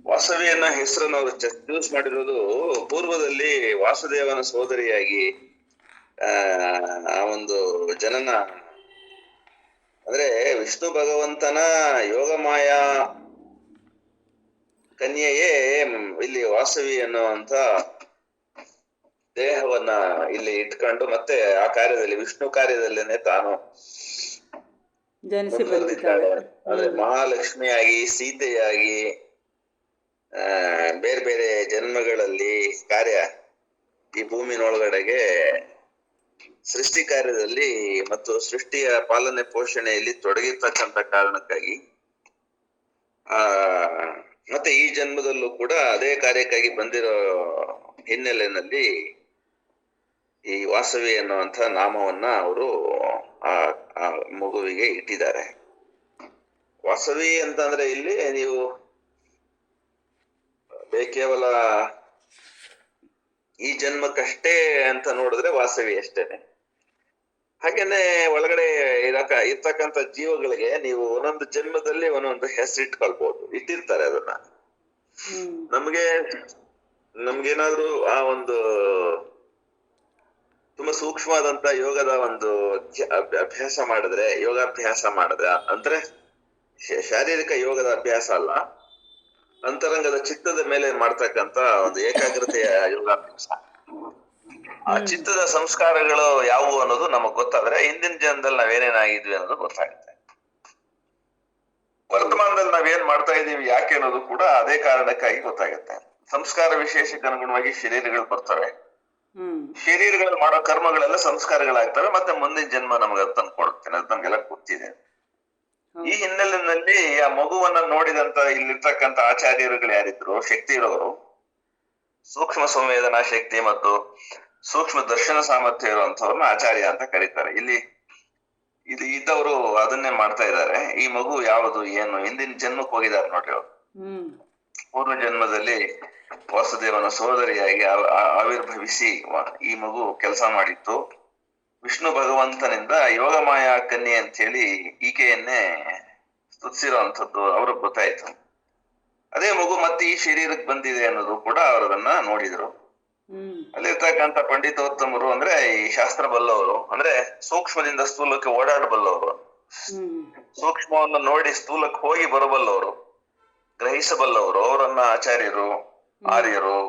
Speaker 2: ವಾಸವಿ ಅನ್ನೋ ಹೆಸರನ್ನು ಅವರು ಚೂಸ್ ಮಾಡಿರೋದು ಪೂರ್ವದಲ್ಲಿ ವಾಸುದೇವನ ಸೋದರಿಯಾಗಿ ಆ ಒಂದು ಜನನ, ಅಂದ್ರೆ ವಿಷ್ಣು ಭಗವಂತನ ಯೋಗಮಾಯ ಕನ್ಯೆಯೇ ಇಲ್ಲಿ ವಾಸವಿ ಅನ್ನುವಂತ ದೇಹವನ್ನ ಇಲ್ಲಿ ಇಟ್ಕೊಂಡು ಮತ್ತೆ ಆ ಕಾರ್ಯದಲ್ಲಿ, ವಿಷ್ಣು ಕಾರ್ಯದಲ್ಲೇನೆ ತಾನು ಅಂದ್ರೆ ಮಹಾಲಕ್ಷ್ಮಿಯಾಗಿ, ಸೀತೆಯಾಗಿ, ಬೇರೆ ಬೇರೆ ಜನ್ಮಗಳಲ್ಲಿ ಕಾರ್ಯ ಈ ಭೂಮಿನೊಳಗಡೆಗೆ ಸೃಷ್ಟಿ ಕಾರ್ಯದಲ್ಲಿ ಮತ್ತು ಸೃಷ್ಟಿಯ ಪಾಲನೆ ಪೋಷಣೆಯಲ್ಲಿ ತೊಡಗಿರ್ತಕ್ಕಂಥ ಕಾರಣಕ್ಕಾಗಿ ಮತ್ತೆ ಈ ಜನ್ಮದಲ್ಲೂ ಕೂಡ ಅದೇ ಕಾರ್ಯಕ್ಕಾಗಿ ಬಂದಿರೋ ಹಿನ್ನೆಲೆಯಲ್ಲಿ ಈ ವಾಸವಿ ಅನ್ನುವಂಥ ನಾಮವನ್ನ ಅವರು ಆ ಮಗುವಿಗೆ ಇಟ್ಟಿದ್ದಾರೆ. ವಾಸವಿ ಅಂತಂದ್ರೆ ಇಲ್ಲಿ ನೀವು ಕೇವಲ ಈ ಜನ್ಮಕ್ಕಷ್ಟೇ ಅಂತ ನೋಡಿದ್ರೆ ವಾಸವಿ ಅಷ್ಟೇನೆ. ಹಾಗೇನೆ ಒಳಗಡೆ ಇರ್ತಕ್ಕಂಥ ಜೀವಗಳಿಗೆ ನೀವು ಒಂದೊಂದು ಜನ್ಮದಲ್ಲಿ ಒಂದೊಂದು ಹೆಸರಿಟ್ಕೊಳ್ಬಹುದು, ಇಟ್ಟಿರ್ತಾರೆ ಅದನ್ನ. ನಮ್ಗೇನಾದ್ರೂ ಆ ಒಂದು ತುಂಬಾ ಸೂಕ್ಷ್ಮವಾದಂತ ಯೋಗದ ಒಂದು ಯೋಗಾಭ್ಯಾಸ ಮಾಡಿದ್ರೆ ಅಂದ್ರೆ ಶಾರೀರಿಕ ಯೋಗದ ಅಭ್ಯಾಸ ಅಲ್ಲ, ಅಂತರಂಗದ ಚಿತ್ತದ ಮೇಲೆ ಮಾಡ್ತಕ್ಕಂತ ಒಂದು ಏಕಾಗ್ರತೆಯ ಯೋಗಾಭ್ಯಾಸ. ಆ ಚಿತ್ತದ ಸಂಸ್ಕಾರಗಳು ಯಾವುವು ಅನ್ನೋದು ನಮಗ್ ಗೊತ್ತಾದ್ರೆ ಹಿಂದಿನ ಜನ್ಮದಲ್ಲಿ ನಾವೇನೇನಾಗಿದ್ವಿ ಅನ್ನೋದು ಗೊತ್ತಾಗುತ್ತೆ. ವರ್ತಮಾನದಲ್ಲಿ ನಾವೇನ್ ಮಾಡ್ತಾ ಇದೀವಿ ಯಾಕೆ ಅನ್ನೋದು ಕೂಡ ಅದೇ ಕಾರಣಕ್ಕಾಗಿ ಗೊತ್ತಾಗುತ್ತೆ. ಸಂಸ್ಕಾರ ವಿಶೇಷಕ್ಕೆ ಅನುಗುಣವಾಗಿ ಶರೀರಗಳು ಬರ್ತವೆ, ಶರೀರಗಳು ಮಾಡೋ ಕರ್ಮಗಳೆಲ್ಲ ಸಂಸ್ಕಾರಗಳಾಗ್ತವೆ, ಮತ್ತೆ ಮುಂದಿನ ಜನ್ಮ ನಮ್ಗೆ ಅದು ತಂದ್ಕೊಡುತ್ತೇನೆ, ಅದು ನಮ್ಗೆಲ್ಲ ಗೊತ್ತಿದೆ. ಈ ಹಿನ್ನೆಲೆಯಲ್ಲಿ ಆ ಮಗುವನ್ನ ನೋಡಿದಂತ ಇಲ್ಲಿರ್ತಕ್ಕಂಥ ಆಚಾರ್ಯರುಗಳು ಯಾರಿದ್ರು, ಶಕ್ತಿ ಇರೋರು, ಸೂಕ್ಷ್ಮ ಸಂವೇದನಾ ಶಕ್ತಿ ಮತ್ತು ಸೂಕ್ಷ್ಮ ದರ್ಶನ ಸಾಮರ್ಥ್ಯ ಇರುವಂತವ್ರನ್ನ ಆಚಾರ್ಯ ಅಂತ ಕರೀತಾರೆ. ಇಲ್ಲಿ ಇದ್ದವರು ಅದನ್ನೇ ಮಾಡ್ತಾ ಇದ್ದಾರೆ. ಈ ಮಗು ಯಾವುದು ಏನು ಹಿಂದಿನ ಜನ್ಮಕ್ಕೆ ಹೋಗಿದ್ದಾರೆ ನೋಡ್ರಿ ಅವರು. ಪೂರ್ವ ಜನ್ಮದಲ್ಲಿ ವಾಸುದೇವನ ಸೋದರಿಯಾಗಿ ಆವಿರ್ಭವಿಸಿ ಈ ಮಗು ಕೆಲಸ ಮಾಡಿತ್ತು. ವಿಷ್ಣು ಭಗವಂತನಿಂದ ಯೋಗಮಾಯ ಕನ್ಯೆ ಅಂತ ಹೇಳಿ ಈಕೆಯನ್ನೇ ಸ್ತುತಿಸಿರುವಂಥದ್ದು ಅವ್ರಿಗೆ ಗೊತ್ತಾಯ್ತು. ಅದೇ ಮಗು ಮತ್ತೆ ಈ ಶರೀರಕ್ಕೆ ಬಂದಿದೆ ಅನ್ನೋದು ಕೂಡ ಅವರದನ್ನ ನೋಡಿದ್ರು.
Speaker 1: ಹ್ಮ್
Speaker 2: ಅಲ್ಲಿರ್ತಕ್ಕಂಥ ಪಂಡಿತೋತ್ತಮರು ಅಂದ್ರೆ ಈ ಶಾಸ್ತ್ರ ಬಲ್ಲವರು, ಅಂದ್ರೆ ಸೂಕ್ಷ್ಮದಿಂದ ಸ್ಥೂಲಕ್ಕೆ ಓಡಾಡಬಲ್ಲವರು,
Speaker 1: ಹ್ಮ್
Speaker 2: ಸೂಕ್ಷ್ಮವನ್ನು ನೋಡಿ ಸ್ಥೂಲಕ್ಕೆ ಹೋಗಿ ಬರಬಲ್ಲವರು, ಗ್ರಹಿಸಬಲ್ಲವರು, ಅವರನ್ನ ಆಚಾರ್ಯರು, ಆರ್ಯರು,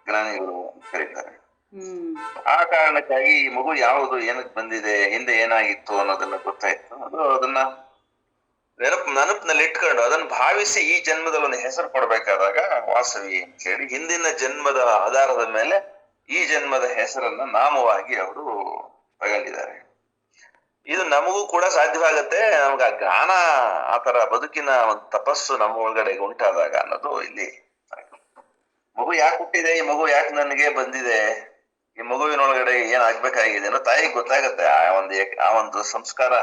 Speaker 2: ಜ್ಞಾನಿಗಳು ಅಂತ ಕರೀತಾರೆ.
Speaker 1: ಹ್ಮ್
Speaker 2: ಆ ಕಾರಣಕ್ಕಾಗಿ ಈ ಮಗು ಯಾವುದು, ಏನಕ್ಕೆ ಬಂದಿದೆ, ಹಿಂದೆ ಏನಾಗಿತ್ತು ಅನ್ನೋದನ್ನ ಗೊತ್ತಾಯ್ತು. ಅದನ್ನ ನೆನಪಿನಲ್ಲಿ ಇಟ್ಕೊಂಡು ಅದನ್ನ ಭಾವಿಸಿ ಈ ಜನ್ಮದಲ್ಲಿ ಒಂದು ಹೆಸರು ಕೊಡ್ಬೇಕಾದಾಗ ವಾಸವಿ ಅಂತ ಹೇಳಿ ಹಿಂದಿನ ಜನ್ಮದ ಆಧಾರದ ಮೇಲೆ ಈ ಜನ್ಮದ ಹೆಸರನ್ನ ನಾಮವಾಗಿ ಅವರು ತಗೊಂಡಿದ್ದಾರೆ. ಇದು ನಮಗೂ ಕೂಡ ಸಾಧ್ಯವಾಗತ್ತೆ. ನಮ್ಗೆ ಆ ಜ್ಞಾನ, ಆತರ ಬದುಕಿನ ಒಂದು ತಪಸ್ಸು ನಮ್ಮ ಒಳಗಡೆ ಉಂಟಾದಾಗ ಅನ್ನೋದು ಇಲ್ಲಿ. ಮಗು ಯಾಕೆ ಹುಟ್ಟಿದೆ, ಈ ಮಗು ಯಾಕೆ ನನಗೆ ಬಂದಿದೆ, ಈ ಮಗುವಿನೊಳಗಡೆ ಏನ್ ಆಗ್ಬೇಕಾಗಿದೆ ಅನ್ನೋ ತಾಯಿಗೆ ಗೊತ್ತಾಗತ್ತೆ. ಆ ಒಂದು ಸಂಸ್ಕಾರ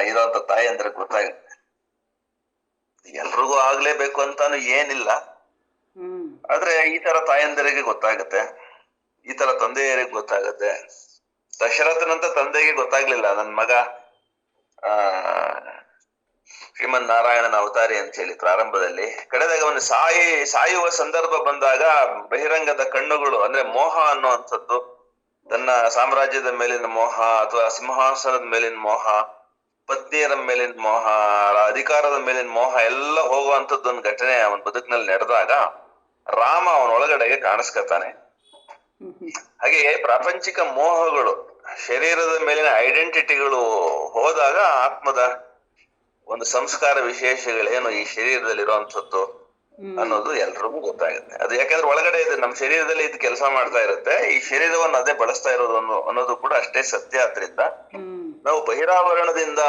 Speaker 2: ಇರೋಂಥ ತಾಯಿ ಅಂದ್ರೆ ಗೊತ್ತಾಗುತ್ತೆ. ಎಲ್ರಿಗೂ ಆಗ್ಲೇಬೇಕು ಅಂತಾನು ಏನಿಲ್ಲ, ಆದ್ರೆ ಈ ತರ ತಾಯಂದಿರಿಗೆ ಗೊತ್ತಾಗತ್ತೆ, ಈ ತರ ತಂದೆಯರಿಗೆ ಗೊತ್ತಾಗತ್ತೆ. ದಶರಥನಂತ ತಂದೆಗೆ ಗೊತ್ತಾಗ್ಲಿಲ್ಲ ನನ್ನ ಮಗ ಶ್ರೀಮನ್ ನಾರಾಯಣನ ಅವತಾರಿ ಅಂತ ಹೇಳಿ ಪ್ರಾರಂಭದಲ್ಲಿ. ಕಡೆದಾಗ ಅವನು ಸಾಯುವ ಸಂದರ್ಭ ಬಂದಾಗ ಬಹಿರಂಗದ ಕಣ್ಣುಗಳು ಅಂದ್ರೆ ಮೋಹ ಅನ್ನುವಂಥದ್ದು, ತನ್ನ ಸಾಮ್ರಾಜ್ಯದ ಮೇಲಿನ ಮೋಹ ಅಥವಾ ಸಿಂಹಾಸನದ ಮೇಲಿನ ಮೋಹ, ಪತ್ನಿಯರ ಮೇಲಿನ ಮೋಹ, ಅಧಿಕಾರದ ಮೇಲಿನ ಮೋಹ ಎಲ್ಲ ಹೋಗುವಂಥದ್ದು ಒಂದು ಘಟನೆ ಅವನ ಬದುಕಿನಲ್ಲಿ ನಡೆದಾಗ ರಾಮ ಅವನೊಳಗಡೆಗೆ ಕಾಣಿಸ್ಕೊತಾನೆ. ಹಾಗೆ ಪ್ರಾಪಂಚಿಕ ಮೋಹಗಳು, ಶರೀರದ ಮೇಲಿನ ಐಡೆಂಟಿಟಿಗಳು ಹೋದಾಗ ಆತ್ಮದ ಒಂದು ಸಂಸ್ಕಾರ ವಿಶೇಷಗಳೇನು ಈ ಶರೀರದಲ್ಲಿ ಇರುವಂತದ್ದು ಅನ್ನೋದು ಎಲ್ರಿಗೂ ಗೊತ್ತಾಗುತ್ತೆ. ಅದು ಯಾಕಂದ್ರೆ ಒಳಗಡೆ ಇದೆ, ನಮ್ಮ ಶರೀರದಲ್ಲಿ ಇದು ಕೆಲಸ ಮಾಡ್ತಾ ಇರುತ್ತೆ, ಈ ಶರೀರವನ್ನು ಅದೇ ಬಳಸ್ತಾ ಇರೋದು ಅನ್ನೋದು ಕೂಡ ಅಷ್ಟೇ ಸತ್ಯ. ಆದ್ರಿಂದ ನಾವು ಬಹಿರಾವರಣದಿಂದ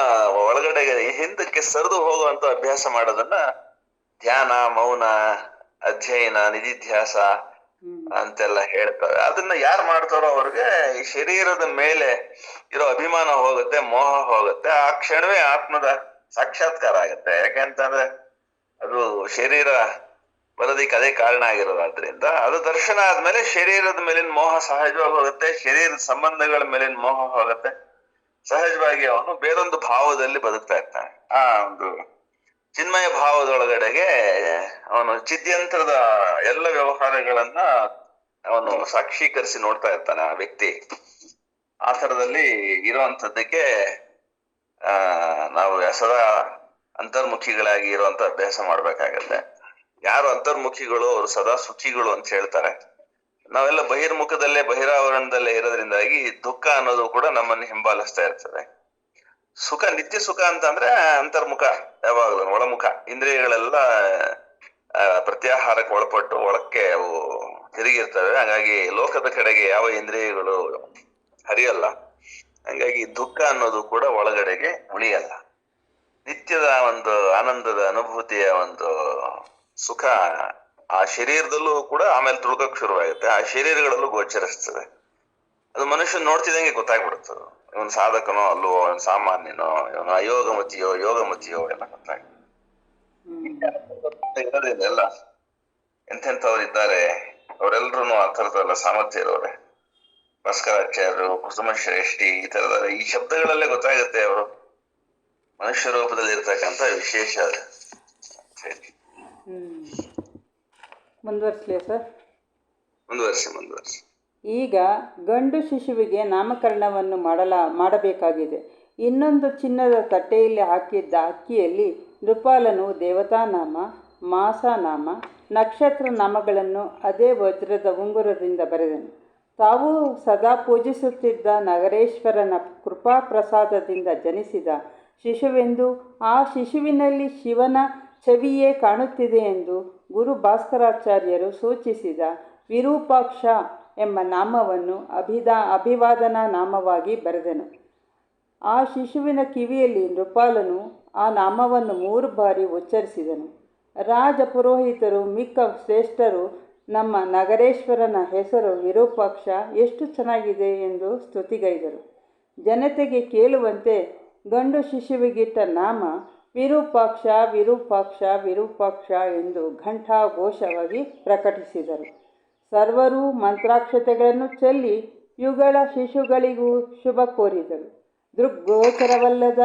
Speaker 2: ಒಳಗಡೆ ಹಿಂದಕ್ಕೆ ಸರಿದು ಹೋಗುವಂತ ಅಭ್ಯಾಸ ಮಾಡೋದನ್ನ ಧ್ಯಾನ, ಮೌನ, ಅಧ್ಯಯನ, ನಿಧಿಧ್ಯಾಸ ಅಂತೆಲ್ಲ ಹೇಳ್ತಾರೆ. ಅದನ್ನ ಯಾರು ಮಾಡ್ತಾರೋ ಅವ್ರಿಗೆ ಈ ಶರೀರದ ಮೇಲೆ ಇರೋ ಅಭಿಮಾನ ಹೋಗುತ್ತೆ, ಮೋಹ ಹೋಗುತ್ತೆ. ಆ ಕ್ಷಣವೇ ಆತ್ಮದ ಸಾಕ್ಷಾತ್ಕಾರ ಆಗತ್ತೆ. ಯಾಕೆಂತಂದ್ರೆ ಅದು ಶರೀರ ಬರೋದಿಕ್ಕೆ ಅದೇ ಕಾರಣ ಆಗಿರೋದ್ರಿಂದ ಅದು ದರ್ಶನ ಆದ್ಮೇಲೆ ಶರೀರದ ಮೇಲಿನ ಮೋಹ ಸಹಜವಾಗಿ ಹೋಗುತ್ತೆ, ಶರೀರದ ಸಂಬಂಧಗಳ ಮೇಲಿನ ಮೋಹ ಹೋಗುತ್ತೆ. ಸಹಜವಾಗಿ ಅವನು ಬೇರೊಂದು ಭಾವದಲ್ಲಿ ಬದುಕ್ತಾ ಇರ್ತಾನೆ. ಆ ಒಂದು ಚಿನ್ಮಯ ಭಾವದೊಳಗಡೆಗೆ ಅವನು ಚಿದ್ಯಂತ್ರದ ಎಲ್ಲ ವ್ಯವಹಾರಗಳನ್ನ ಅವನು ಸಾಕ್ಷೀಕರಿಸಿ ನೋಡ್ತಾ ಇರ್ತಾನೆ ಆ ವ್ಯಕ್ತಿ. ಆ ಥರದಲ್ಲಿ ಇರುವಂತದ್ದಕ್ಕೆ ನಾವು ಸದಾ ಅಂತರ್ಮುಖಿಗಳಾಗಿ ಇರುವಂತ ಅಭ್ಯಾಸ ಮಾಡ್ಬೇಕಾಗತ್ತೆ. ಯಾರು ಅಂತರ್ಮುಖಿಗಳು ಅವರು ಸದಾ ಸುಖಿಗಳು ಅಂತ ಹೇಳ್ತಾರೆ. ನಾವೆಲ್ಲ ಬಹಿರ್ಮುಖದಲ್ಲೇ ಬಹಿರಾವರಣದಲ್ಲೇ ಇರೋದ್ರಿಂದಾಗಿ ದುಃಖ ಅನ್ನೋದು ಕೂಡ ನಮ್ಮನ್ನು ಹಿಂಬಾಲಿಸ್ತಾ ಇರ್ತದೆ. ಸುಖ, ನಿತ್ಯ ಸುಖ ಅಂತಂದ್ರೆ ಅಂತರ್ಮುಖ, ಯಾವಾಗಲೂ ಒಳಮುಖ. ಇಂದ್ರಿಯಗಳೆಲ್ಲ ಪ್ರತ್ಯಾಹಾರಕ್ಕೆ ಒಳಪಟ್ಟು ಒಳಕ್ಕೆ ಅವು ತಿರುಗಿರ್ತವೆ. ಹಾಗಾಗಿ ಲೋಕದ ಕಡೆಗೆ ಯಾವ ಇಂದ್ರಿಯಗಳು ಹರಿಯಲ್ಲ. ಹಾಗಾಗಿ ದುಃಖ ಅನ್ನೋದು ಕೂಡ ಒಳಗಡೆಗೆ ಉಳಿಯಲ್ಲ. ನಿತ್ಯದ ಒಂದು ಆನಂದದ ಅನುಭೂತಿಯ ಒಂದು ಸುಖ ಆ ಶರೀರದಲ್ಲೂ ಕೂಡ ಆಮೇಲೆ ತುಳ್ಕಕ್ ಶುರುವಾಗುತ್ತೆ, ಆ ಶರೀರಗಳಲ್ಲೂ ಗೋಚರಿಸ್ತದೆ. ಅದು ಮನುಷ್ಯನ್ ನೋಡ್ತಿದಂಗೆ ಗೊತ್ತಾಗ್ಬಿಡುತ್ತದು. ಇವನ್ ಸಾಧಕನೋ ಅಲ್ವೋ, ಇವನ್ ಸಾಮಾನ್ಯನೋ, ಇವನು ಅಯೋಗಮತಿಯೋ ಯೋಗಮತಿಯೋ ಎಲ್ಲ ಗೊತ್ತಾಗ್ತದೆ. ಇರೋದಿಲ್ಲ, ಎಂತೆಂಥವ್ರು ಇದ್ದಾರೆ, ಅವರೆಲ್ರು ಆ ಥರದಲ್ಲ ಸಾಮರ್ಥ್ಯ ಇರೋರೆ. ಭಾಸ್ಕರಾಚಾರ್ಯರು, ಕುಸುಮ ಶ್ರೇಷ್ಠಿ, ಈ ತರದ ಈ ಶಬ್ದಗಳಲ್ಲೇ ಗೊತ್ತಾಗುತ್ತೆ ಅವರು ಮನುಷ್ಯ ರೂಪದಲ್ಲಿ ಇರ್ತಕ್ಕಂಥ ವಿಶೇಷ.
Speaker 1: ಮುಂದುವರಿಸಲೇ ಸರ್?
Speaker 2: ಮುಂದುವರಿಸಿ.
Speaker 1: ಈಗ ಗಂಡು ಶಿಶುವಿಗೆ ನಾಮಕರಣವನ್ನು ಮಾಡಬೇಕಾಗಿದೆ. ಇನ್ನೊಂದು ಚಿನ್ನದ ತಟ್ಟೆಯಲ್ಲಿ ಹಾಕಿದ್ದ ಅಕ್ಕಿಯಲ್ಲಿ ನೃಪಾಲನು ದೇವತಾನಾಮ, ಮಾಸನಾಮ, ನಕ್ಷತ್ರ ನಾಮಗಳನ್ನು ಅದೇ ವಜ್ರದ ಉಂಗುರದಿಂದ ಬರೆದನು. ತಾವು ಸದಾ ಪೂಜಿಸುತ್ತಿದ್ದ ನಗರೇಶ್ವರನ ಕೃಪಾ ಪ್ರಸಾದದಿಂದ ಜನಿಸಿದ ಶಿಶುವೆಂದು, ಆ ಶಿಶುವಿನಲ್ಲಿ ಶಿವನ ಛವಿಯೇ ಕಾಣುತ್ತಿದೆ ಎಂದು ಗುರು ಭಾಸ್ಕರಾಚಾರ್ಯರು ಸೂಚಿಸಿದ ವಿರೂಪಾಕ್ಷ ಎಂಬ ನಾಮವನ್ನು ಅಭಿವಾದನಾ ನಾಮವಾಗಿ ಬರೆದನು. ಆ ಶಿಶುವಿನ ಕಿವಿಯಲ್ಲಿ ನೃಪಾಲನು ಆ ನಾಮವನ್ನು 3 ಬಾರಿ ಉಚ್ಚರಿಸಿದನು. ರಾಜ ಪುರೋಹಿತರು ಮಿಕ್ಕ ಶ್ರೇಷ್ಠರು ನಮ್ಮ ನಗರೇಶ್ವರನ ಹೆಸರು ವಿರೂಪಾಕ್ಷ ಎಷ್ಟು ಚೆನ್ನಾಗಿದೆ ಎಂದು ಸ್ತುತಿಗೈದರು. ಜನತೆಗೆ ಕೇಳುವಂತೆ ಗಂಡು ಶಿಶುವಿಗಿಟ್ಟ ನಾಮ ವಿರೂಪಾಕ್ಷ, ವಿರೂಪಾಕ್ಷ, ವಿರೂಪಾಕ್ಷ ಎಂದು ಘಂಟಾಘೋಷವಾಗಿ ಪ್ರಕಟಿಸಿದರು. ಸರ್ವರೂ ಮಂತ್ರಾಕ್ಷತೆಗಳನ್ನು ಚೆಲ್ಲಿ ಯುಗಳ ಶಿಶುಗಳಿಗೂ ಶುಭ ಕೋರಿದರು. ದೃಗ್ಗೋಚರವಲ್ಲದ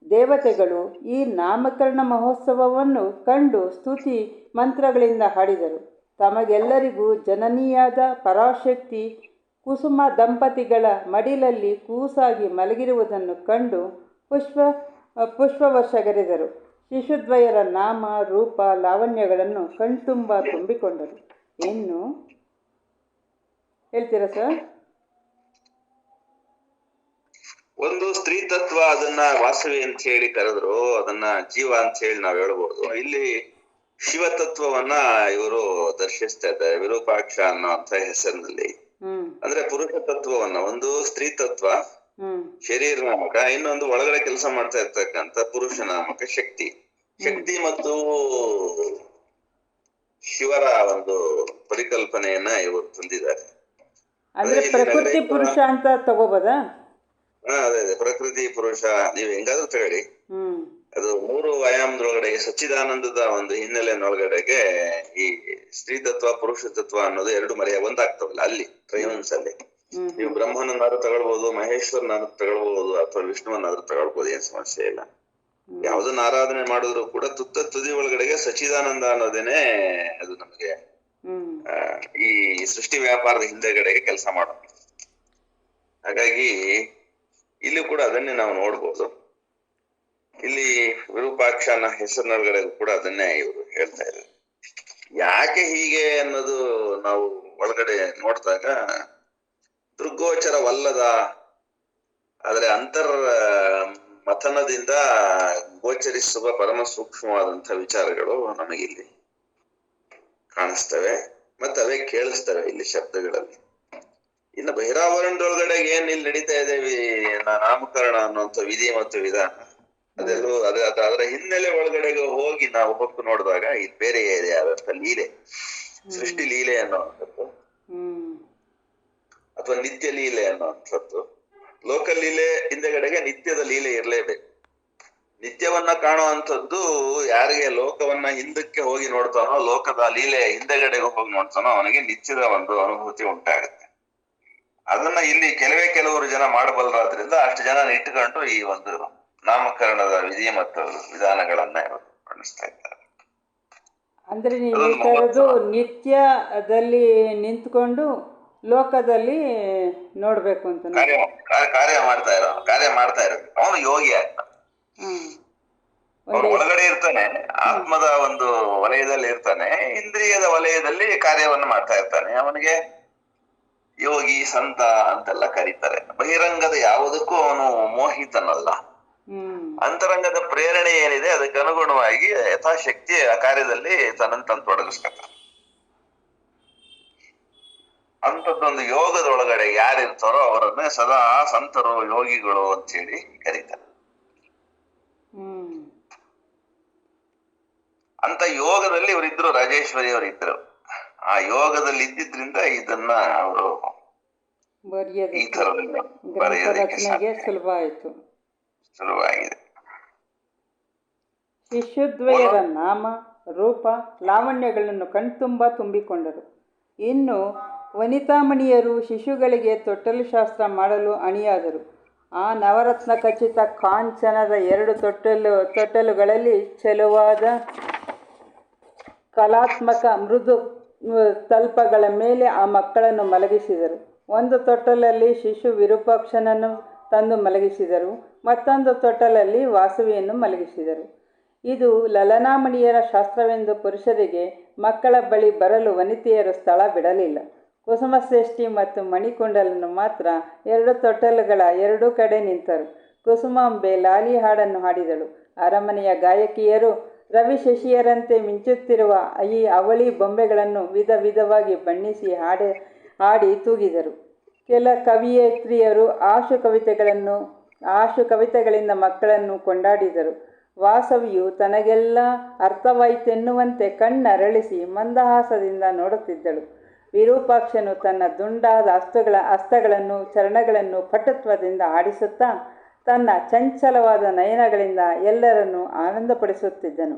Speaker 1: ದೇವತೆಗಳು ಈ ನಾಮಕರಣ ಮಹೋತ್ಸವವನ್ನು ಕಂಡು ಸ್ತುತಿ ಮಂತ್ರಗಳಿಂದ ಹಾಡಿದರು. ತಮಗೆಲ್ಲರಿಗೂ ಜನನಿಯಾದ ಪರಾಶಕ್ತಿ ಕುಸುಮ ದಂಪತಿಗಳ ಮಡಿಲಲ್ಲಿ ಕೂಸಾಗಿ ಮಲಗಿರುವುದನ್ನು ಕಂಡು ಪುಷ್ಪವರ್ಷಗರೆದರು. ಶಿಶುದ್ವಯರ ನಾಮ ರೂಪ ಲಾವಣ್ಯಗಳನ್ನು ಕಣ್ತುಂಬ ತುಂಬಿಕೊಂಡರು. ಇನ್ನು ಹೇಳ್ತೀರಾ ಸರ್?
Speaker 2: ಒಂದು ಸ್ತ್ರೀ ತತ್ವ, ಅದನ್ನ ವಾಸವಿ ಅಂತ ಹೇಳಿ ಕರೆದ್ರು, ಅದನ್ನ ಜೀವ ಅಂತ ಹೇಳಿ ನಾವ್ ಹೇಳ್ಬೋದು. ಇಲ್ಲಿ ಶಿವತತ್ವವನ್ನ ಇವರು ದರ್ಶಿಸ್ತಾ ಇದ್ದಾರೆ ವಿರೂಪಾಕ್ಷ ಅನ್ನೋ ಹೆಸರಿನಲ್ಲಿ. ಅಂದ್ರೆ ಪುರುಷ ತತ್ವವನ್ನ, ಒಂದು ಸ್ತ್ರೀ ತತ್ವ ಶರೀರ ನಾಮಕ, ಇನ್ನೊಂದು ಒಳಗಡೆ ಕೆಲಸ ಮಾಡ್ತಾ ಇರ್ತಕ್ಕಂಥ ಪುರುಷ ನಾಮಕ ಶಕ್ತಿ. ಶಕ್ತಿ ಮತ್ತು ಶಿವರ ಒಂದು ಪರಿಕಲ್ಪನೆಯನ್ನ ಇವರು ತಂದಿದ್ದಾರೆ.
Speaker 1: ಅಂದ್ರೆ ಪ್ರಕೃತಿ ಪುರುಷ ಅಂತ ತಗೋಬೋದಾ?
Speaker 2: ಅದೇ ಪ್ರಕೃತಿ ಪುರುಷ, ನೀವ್ ಹೆಂಗಾದ್ರೂ ತಗೊಳ್ಳಿ. ಅದು 3 ಆಯಾಮದೊಳಗಡೆ ಸಚ್ಚಿದಾನಂದದ ಒಂದು ಹಿನ್ನೆಲೆಯೊಳಗಡೆಗೆ ಈ ಸ್ತ್ರೀ ತತ್ವ ಪುರುಷ ತತ್ವ ಅನ್ನೋದು ಎರಡು ಒಂದಾಗ್ತಾವಲ್ಲ, ಅಲ್ಲಿ ಟ್ರೈನ್ಸ್ ಅಲ್ಲಿ ನೀವು ಬ್ರಹ್ಮನನ್ನಾದ್ರೂ ತಗೊಳ್ಬಹುದು, ಮಹೇಶ್ವರನಾದ್ರೂ ತಗೊಳ್ಬಹುದು, ಅಥವಾ ವಿಷ್ಣುವನ್ನಾದ್ರೂ ತಗೊಳ್ಬಹುದು, ಏನ್ ಸಮಸ್ಯೆ ಇಲ್ಲ. ಯಾವ್ದನ್ನ ಆರಾಧನೆ ಮಾಡಿದ್ರು ಕೂಡ ತುದಿ ಒಳಗಡೆಗೆ ಸಚ್ಚಿದಾನಂದ ಅನ್ನೋದೇನೆ ಅದು ನಮಗೆ ಈ ಸೃಷ್ಟಿ ವ್ಯಾಪಾರದ ಹಿಂದೆಗಡೆಗೆ ಕೆಲಸ ಮಾಡೋದು. ಹಾಗಾಗಿ ಇಲ್ಲಿ ಕೂಡ ಅದನ್ನೇ ನಾವು ನೋಡ್ಬೋದು. ಇಲ್ಲಿ ವಿರೂಪಾಕ್ಷನ ಹೆಸರಿನೊಳಗಡೆ ಕೂಡ ಅದನ್ನೇ ಇವರು ಹೇಳ್ತಾ ಇದ್ದಾರೆ. ಯಾಕೆ ಹೀಗೆ ಅನ್ನೋದು ನಾವು ಒಳಗಡೆ ನೋಡಿದಾಗ, ದೃಗ್ಗೋಚರವಲ್ಲದ ಆದರೆ ಮಥನದಿಂದ ಗೋಚರಿಸುವ ಪರಮ ಸೂಕ್ಷ್ಮವಾದಂತಹ ವಿಚಾರಗಳು ನಮಗಿಲ್ಲಿ ಕಾಣಿಸ್ತವೆ, ಮತ್ತೆ ಅವೇ ಕೇಳಿಸ್ತವೆ ಇಲ್ಲಿ ಶಬ್ದಗಳಲ್ಲಿ. ಇನ್ನು ಬಹಿರಾವರಣದೊಳಗಡೆ ಏನ್ ಇಲ್ಲಿ ನಡೀತಾ ಇದೆ ನಾಮಕರಣ ಅನ್ನುವಂಥ ವಿಧಿ ಮತ್ತು ವಿಧಾನ, ಅದೆಲ್ಲೂ ಅದರ ಹಿನ್ನೆಲೆ ಒಳಗಡೆಗೆ ಹೋಗಿ ನಾವು ಹೊತ್ತು ನೋಡಿದಾಗ ಇದು ಬೇರೆ ಇದೆ ಆದಂತ ಲೀಲೆ, ಸೃಷ್ಟಿ ಲೀಲೆ ಅನ್ನುವಂಥದ್ದು ಅಥವಾ ನಿತ್ಯ ಲೀಲೆ ಅನ್ನುವಂಥದ್ದು. ಲೋಕ ಲೀಲೆ ಹಿಂದೆಗಡೆಗೆ ನಿತ್ಯದ ಲೀಲೆ ಇರಲೇಬೇಕು. ನಿತ್ಯವನ್ನ ಕಾಣುವಂಥದ್ದು ಯಾರಿಗೆ ಲೋಕವನ್ನ ಹಿಂದಕ್ಕೆ ಹೋಗಿ ನೋಡ್ತಾನೋ, ಲೋಕದ ಲೀಲೆ ಹಿಂದೆಗಡೆಗೆ ಹೋಗಿ ನೋಡ್ತಾನೋ, ಅವನಿಗೆ ನಿತ್ಯದ ಒಂದು ಅನುಭೂತಿ ಉಂಟಾಗುತ್ತೆ. ಅದನ್ನ ಇಲ್ಲಿ ಕೆಲವರು ಜನ ಮಾಡಬಲ್ಲರಾದ್ರಿಂದ ಅಷ್ಟು ಜನ ಇಟ್ಟುಕೊಂಡು ಈ ಒಂದು ನಾಮಕರಣದ ವಿಧಿ ಮತ್ತು ವಿಧಾನಗಳನ್ನ ಕಾಣಿಸ್ತಾ ಇದ್ದಾರೆ.
Speaker 1: ಅಂದ್ರೆ ನೀವು ಹೇಳ್ತಾ ಇರೋದು ನಿತ್ಯದಲ್ಲಿ ನಿಂತ್ಕೊಂಡು ಲೋಕದಲ್ಲಿ ನೋಡ್ಬೇಕು ಅಂತ
Speaker 2: ಕಾರ್ಯ ಮಾಡ್ತಾ ಇರೋದು ಅವನು ಯೋಗಿ ಆಗ್ತಾನೆ. ಅವನು ಒಳಗಡೆ ಇರ್ತಾನೆ, ಆತ್ಮದ ಒಂದು ವಲಯದಲ್ಲಿ ಇರ್ತಾನೆ, ಇಂದ್ರಿಯದ ವಲಯದಲ್ಲಿ ಕಾರ್ಯವನ್ನು ಮಾಡ್ತಾ ಇರ್ತಾನೆ. ಅವನಿಗೆ ಯೋಗಿ ಸಂತ ಅಂತೆಲ್ಲ ಕರೀತಾರೆ. ಬಹಿರಂಗದ ಯಾವುದಕ್ಕೂ ಅವನು ಮೋಹಿತನಲ್ಲ. ಅಂತರಂಗದ ಪ್ರೇರಣೆ ಏನಿದೆ ಅದಕ್ಕೆ ಅನುಗುಣವಾಗಿ ಯಥಾಶಕ್ತಿ ಆ ಕಾರ್ಯದಲ್ಲಿ ತನ್ನನ್ನು ತೊಡಗಿಸ್ಕೊತಾನೆ. ಅಂಥದ್ದೊಂದು ಯೋಗದೊಳಗಡೆ ಯಾರಿರ್ತಾರೋ ಅವರನ್ನೇ ಸದಾ ಸಂತರು ಯೋಗಿಗಳು ಅಂತ ಹೇಳಿ ಕರೀತಾರೆ. ಅಂತ ಯೋಗದಲ್ಲಿ ಇವರಿದ್ರು, ರಾಜೇಶ್ವರಿ ಅವರಿದ್ರು. ಆ ಯೋಗದಲ್ಲಿ ಇದ್ದಿದ್ರಿಂದ ಇದನ್ನ ಅವರು ಈ ತರದಲ್ಲಿ ಬರೆಯೋದಕ್ಕೆ ಸುಲಭವಾಗಿದೆ.
Speaker 1: ಶಿಶುದ್ವಯರ ನಾಮ ರೂಪ ಲಾವಣ್ಯಗಳನ್ನು ಕಣ್ತುಂಬ ತುಂಬಿಕೊಂಡರು. ಇನ್ನು ವನಿತಾಮಣಿಯರು ಶಿಶುಗಳಿಗೆ ತೊಟ್ಟಲು ಶಾಸ್ತ್ರ ಮಾಡಲು ಅಣಿಯಾದರು. ಆ ನವರತ್ನ ಖಚಿತ ಕಾಂಚನದ 2 ತೊಟ್ಟಲುಗಳಲ್ಲಿ ಚೆಲುವಾದ ಕಲಾತ್ಮಕ ಮೃದು ತಲ್ಪಗಳ ಮೇಲೆ ಆ ಮಕ್ಕಳನ್ನು ಮಲಗಿಸಿದರು. ಒಂದು ತೊಟ್ಟಲಲ್ಲಿ ಶಿಶು ವಿರೂಪಾಕ್ಷನನ್ನು ತಂದು ಮಲಗಿಸಿದರು, ಮತ್ತೊಂದು ತೊಟ್ಟಲಲ್ಲಿ ವಾಸವಿಯನ್ನು ಮಲಗಿಸಿದರು. ಇದು ಲಲನಾಮಣಿಯರ ಶಾಸ್ತ್ರವೆಂದು ಪುರುಷರಿಗೆ ಮಕ್ಕಳ ಬಳಿ ಬರಲು ವನಿತೆಯರು ಸ್ಥಳ ಬಿಡಲಿಲ್ಲ. ಕುಸುಮಶ್ರೇಷ್ಠಿ ಮತ್ತು ಮಣಿಕುಂಡಲನ್ನು ಮಾತ್ರ 2 ತೊಟ್ಟಲುಗಳ 2 ಕಡೆ ನಿಂತರು. ಕುಸುಮಾಂಬೆ ಲಾಲಿ ಹಾಡನ್ನು ಹಾಡಿದಳು. ಅರಮನೆಯ ಗಾಯಕಿಯರು ರವಿಶಶಿಯರಂತೆ ಮಿಂಚುತ್ತಿರುವ ಈ ಅವಳಿ ಬೊಂಬೆಗಳನ್ನು ವಿಧವಾಗಿ ಬಣ್ಣಿಸಿ ಹಾಡಿ ತೂಗಿದರು. ಕೆಲ ಕವಿಯತ್ರಿಯರು ಆಶು ಕವಿತೆಗಳಿಂದ ಮಕ್ಕಳನ್ನು ಕೊಂಡಾಡಿದರು. ವಾಸವಿಯು ತನಗೆಲ್ಲ ಅರ್ಥವಾಯಿತೆನ್ನುವಂತೆ ಕಣ್ಣರಳಿಸಿ ಮಂದಹಾಸದಿಂದ ನೋಡುತ್ತಿದ್ದಳು. ವಿರೂಪಾಕ್ಷನು ತನ್ನ ದುಂಡಾದ ಹಸ್ತಗಳನ್ನು ಚರಣಗಳನ್ನು ಪಟುತ್ವದಿಂದ ಆಡಿಸುತ್ತಾ ತನ್ನ ಚಂಚಲವಾದ ನಯನಗಳಿಂದ ಎಲ್ಲರನ್ನೂ ಆನಂದಪಡಿಸುತ್ತಿದ್ದನು.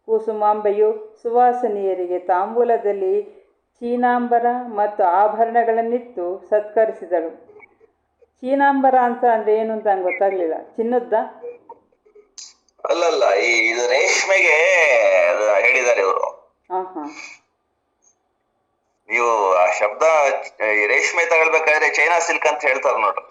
Speaker 1: ಕುಸುಮಾಂಬೆಯು ಸುವಾಸನೀಯರಿಗೆ ತಾಂಬೂಲದಲ್ಲಿ ಚೀನಾಂಬರ ಮತ್ತು ಆಭರಣಗಳನ್ನಿತ್ತು ಸತ್ಕರಿಸಿದಳು. ಚೀನಾಂಬರ ಅಂತ ಅಂದ್ರೆ ಏನು ಅಂತ ನಂಗೆ ಗೊತ್ತಾಗ್ಲಿಲ್ಲ. ಚಿನ್ನದ್ದ?
Speaker 2: ಅಲ್ಲಲ್ಲ, ಇದು ರೇಷ್ಮೆಗೆ ಹೇಳಿದ್ದಾರೆ ಇವರು. ನೀವು ಆ ಶಬ್ದ ಈ ರೇಷ್ಮೆ ತಗೊಳ್ಬೇಕಾದ್ರೆ ಚೈನಾ ಸಿಲ್ಕ್ ಅಂತ ಹೇಳ್ತಾರೆ ನೋಡ್ರಿ.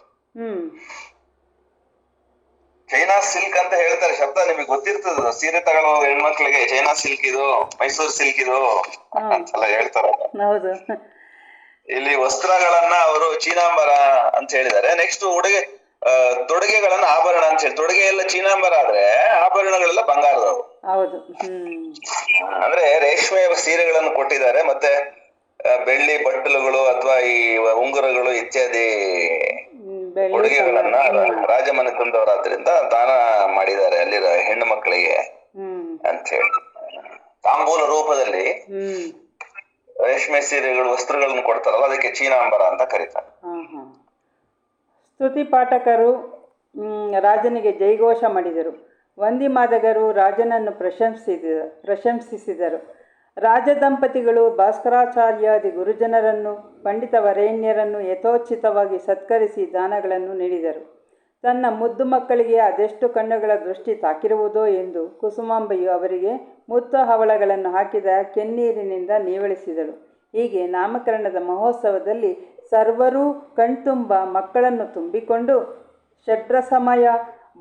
Speaker 2: ಚೈನಾ ಸಿಲ್ಕ್ ಅಂತ ಹೇಳ್ತಾರೆ ಶಬ್ದ ನಿಮಗೆ ಗೊತ್ತಿರ್ತದ. ಸೀರೆ ತಗೊಳ್ಳೋ ಹೆಣ್ಮಕ್ಳಿಗೆ ಚೈನಾ ಸಿಲ್ಕ್ ಇದು, ಮೈಸೂರು ಸಿಲ್ಕ್ ಇದು ಅಂತೆಲ್ಲ ಹೇಳ್ತಾರೆ.
Speaker 1: ಹೌದು.
Speaker 2: ಇಲ್ಲಿ ವಸ್ತ್ರಗಳನ್ನ ಅವರು ಚೀನಾಂಬರ ಅಂತ ಹೇಳಿದ್ದಾರೆ. ನೆಕ್ಸ್ಟ್ ತೊಡುಗೆಗಳನ್ನ ಆಭರಣ ಅಂತ ಹೇಳಿ. ತೊಡುಗೆ ಎಲ್ಲ ಚೀನಾಂಬರ ಆದ್ರೆ ಆಭರಣಗಳೆಲ್ಲ ಬಂಗಾರದವು.
Speaker 1: ಹೌದು.
Speaker 2: ಅಂದ್ರೆ ರೇಷ್ಮೆ ಸೀರೆಗಳನ್ನು ಕೊಟ್ಟಿದ್ದಾರೆ. ಮತ್ತೆ ಬೆಳ್ಳಿ ಬಟ್ಟಲುಗಳು ಅಥವಾ ಈ ಉಂಗುರಗಳು ಇತ್ಯಾದಿ ಕೊಡುಗೆಗಳನ್ನ ರಾಜಮನೆ ತಂದವರಾದ್ರಿಂದ ದಾನ ಮಾಡಿದ್ದಾರೆ ಅಲ್ಲಿರೋ ಹೆಣ್ಣು ಮಕ್ಕಳಿಗೆ ಅಂತ ಹೇಳಿ. ತಾಂಬೂಲ ರೂಪದಲ್ಲಿ ರೇಷ್ಮೆ ಸೀರೆಗಳು ವಸ್ತ್ರಗಳನ್ನು ಕೊಡ್ತಾರಲ್ಲ, ಅದಕ್ಕೆ ಚೀನಾಂಬರ ಅಂತ ಕರೀತಾರೆ.
Speaker 1: ಸ್ತುತಿ ಪಾಠಕರು ರಾಜನಿಗೆ ಜೈಘೋಷ ಮಾಡಿದರು. ವಂದಿಮಾದಗರು ರಾಜನನ್ನು ಪ್ರಶಂಸಿಸಿದರು. ರಾಜ ದಂಪತಿಗಳು ಭಾಸ್ಕರಾಚಾರ್ಯಾದಿ ಗುರುಜನರನ್ನು, ಪಂಡಿತ ವರೇಣ್ಯರನ್ನು ಯಥೋಚಿತವಾಗಿ ಸತ್ಕರಿಸಿ ದಾನಗಳನ್ನು ನೀಡಿದರು. ತನ್ನ ಮುದ್ದು ಮಕ್ಕಳಿಗೆ ಅದೆಷ್ಟು ಕಣ್ಣುಗಳ ದೃಷ್ಟಿ ತಾಕಿರುವುದೋ ಎಂದು ಕುಸುಮಾಂಬೆಯು ಅವರಿಗೆ ಮುತ್ತು ಹವಳಗಳನ್ನು ಹಾಕಿದ ಕೆನ್ನೀರಿನಿಂದ ನೀವಳಿಸಿದಳು. ಹೀಗೆ ನಾಮಕರಣದ ಮಹೋತ್ಸವದಲ್ಲಿ ಸರ್ವರೂ ಕಣ್ತುಂಬ ಮಕ್ಕಳನ್ನು ತುಂಬಿಕೊಂಡು ಷಡ್ರಸಮಯ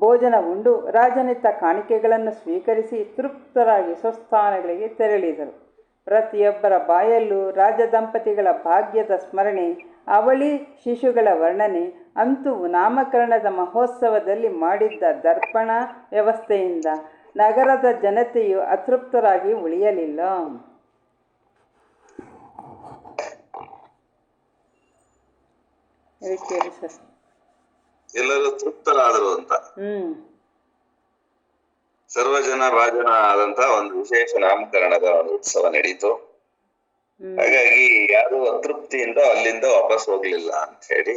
Speaker 1: ಭೋಜನ ಉಂಡು ರಾಜನಿತ್ತ ಕಾಣಿಕೆಗಳನ್ನು ಸ್ವೀಕರಿಸಿ ತೃಪ್ತರಾಗಿ ಸ್ವಸ್ಥಾನಗಳಿಗೆ ತೆರಳಿದರು. ಪ್ರತಿಯೊಬ್ಬರ ಬಾಯಲ್ಲೂ ರಾಜ ದಂಪತಿಗಳ ಭಾಗ್ಯದ ಸ್ಮರಣೆ, ಅವಳಿ ಶಿಶುಗಳ ವರ್ಣನೆ. ಅಂತೂ ನಾಮಕರಣದ ಮಹೋತ್ಸವದಲ್ಲಿ ಮಾಡಿದ್ದ ದರ್ಪಣ ವ್ಯವಸ್ಥೆಯಿಂದ ನಗರದ ಜನತೆಯು ಅತೃಪ್ತರಾಗಿ ಉಳಿಯಲಿಲ್ಲ.
Speaker 2: ಎಲ್ಲರೂ ತೃಪ್ತರಾದರು ಅಂತ. ಸರ್ವಜನ ರಾಜನ ಆದಂತ ಒಂದು ವಿಶೇಷ ನಾಮಕರಣದ ಒಂದು ಉತ್ಸವ ನಡೀತು. ಹಾಗಾಗಿ ಯಾರು ಅತೃಪ್ತಿಯಿಂದ ಅಲ್ಲಿಂದ ವಾಪಸ್ ಹೋಗ್ಲಿಲ್ಲ ಅಂತ ಹೇಳಿ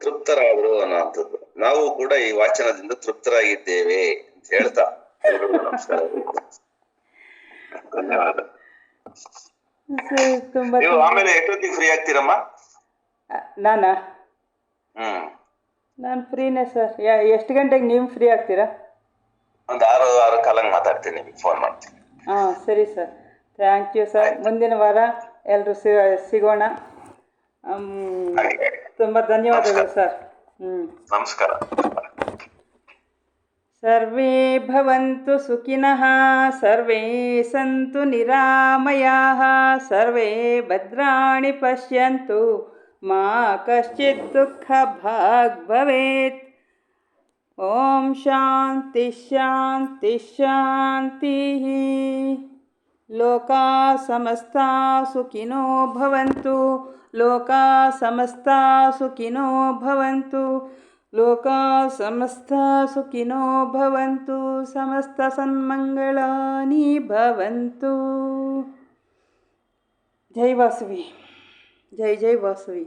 Speaker 2: ತೃಪ್ತರಾದರು ಅನ್ನೋಂಥದ್ದು. ನಾವು ಕೂಡ ಈ ವಾಚನದಿಂದ ತೃಪ್ತರಾಗಿದ್ದೇವೆ ಅಂತ ಹೇಳ್ತಾ ಎಲ್ರಿಗೂ ನಮಸ್ಕಾರ. ಧನ್ಯವಾದ. ನೀವು ಆಮೇಲೆ ಎಷ್ಟೊತ್ತಿಗೆ ಫ್ರೀ ಆಗ್ತೀರಮ್ಮ?
Speaker 1: ನಾನು ಫ್ರೀನೇ ಸರ್. ಎಷ್ಟು ಗಂಟೆಗೆ ನೀವು ಫ್ರೀ ಆಗ್ತೀರಾ?
Speaker 2: ಒಂದು 6 ಕಾಲಂಗೆ ಮಾತಾಡ್ತೀನಿ, ನಿಮಗೆ ಫೋನ್ ಮಾಡ್ತೀನಿ.
Speaker 1: ಸರಿ ಸರ್, ಥ್ಯಾಂಕ್ ಯು ಸರ್. ಮುಂದಿನ ವಾರ ಎಲ್ಲರೂ ಸಿಗೋಣ. ತುಂಬ ಧನ್ಯವಾದಗಳು ಸರ್.
Speaker 2: ನಮಸ್ಕಾರ.
Speaker 1: ಸರ್ವೇ ಭವಂತು ಸುಖಿನಃ, ಸರ್ವೇ ಸಂತು ನಿರಾಮಯಾಃ, ಸರ್ವೇ ಭದ್ರಾಣಿ ಪಶ್ಯಂತು, ಮಾ ಕಶ್ಚಿತ್ ದುಃಖ ಭಾಗ್ ಭವೇತ್. ಓಂ ಶಾಂತಿ ಶಾಂತಿ ಶಾಂತಿ. ಲೋಕಾ ಸಮಸ್ತಾ ಸುಖಿನೋ ಭವಂತು, ಲೋಕಾ ಸಮಸ್ತಾ ಸುಖಿನೋ ಭವಂತು, ಲೋಕಾ ಸಮಸ್ತಾ ಸುಖಿನೋ ಭವಂತು, ಸಮಸ್ತ ಸನ್ಮಂಗಳಾನಿ ಭವಂತು. ಜೈ ವಾಸವಿ. ಜೈ ಜೈ ವಾಸವಿ.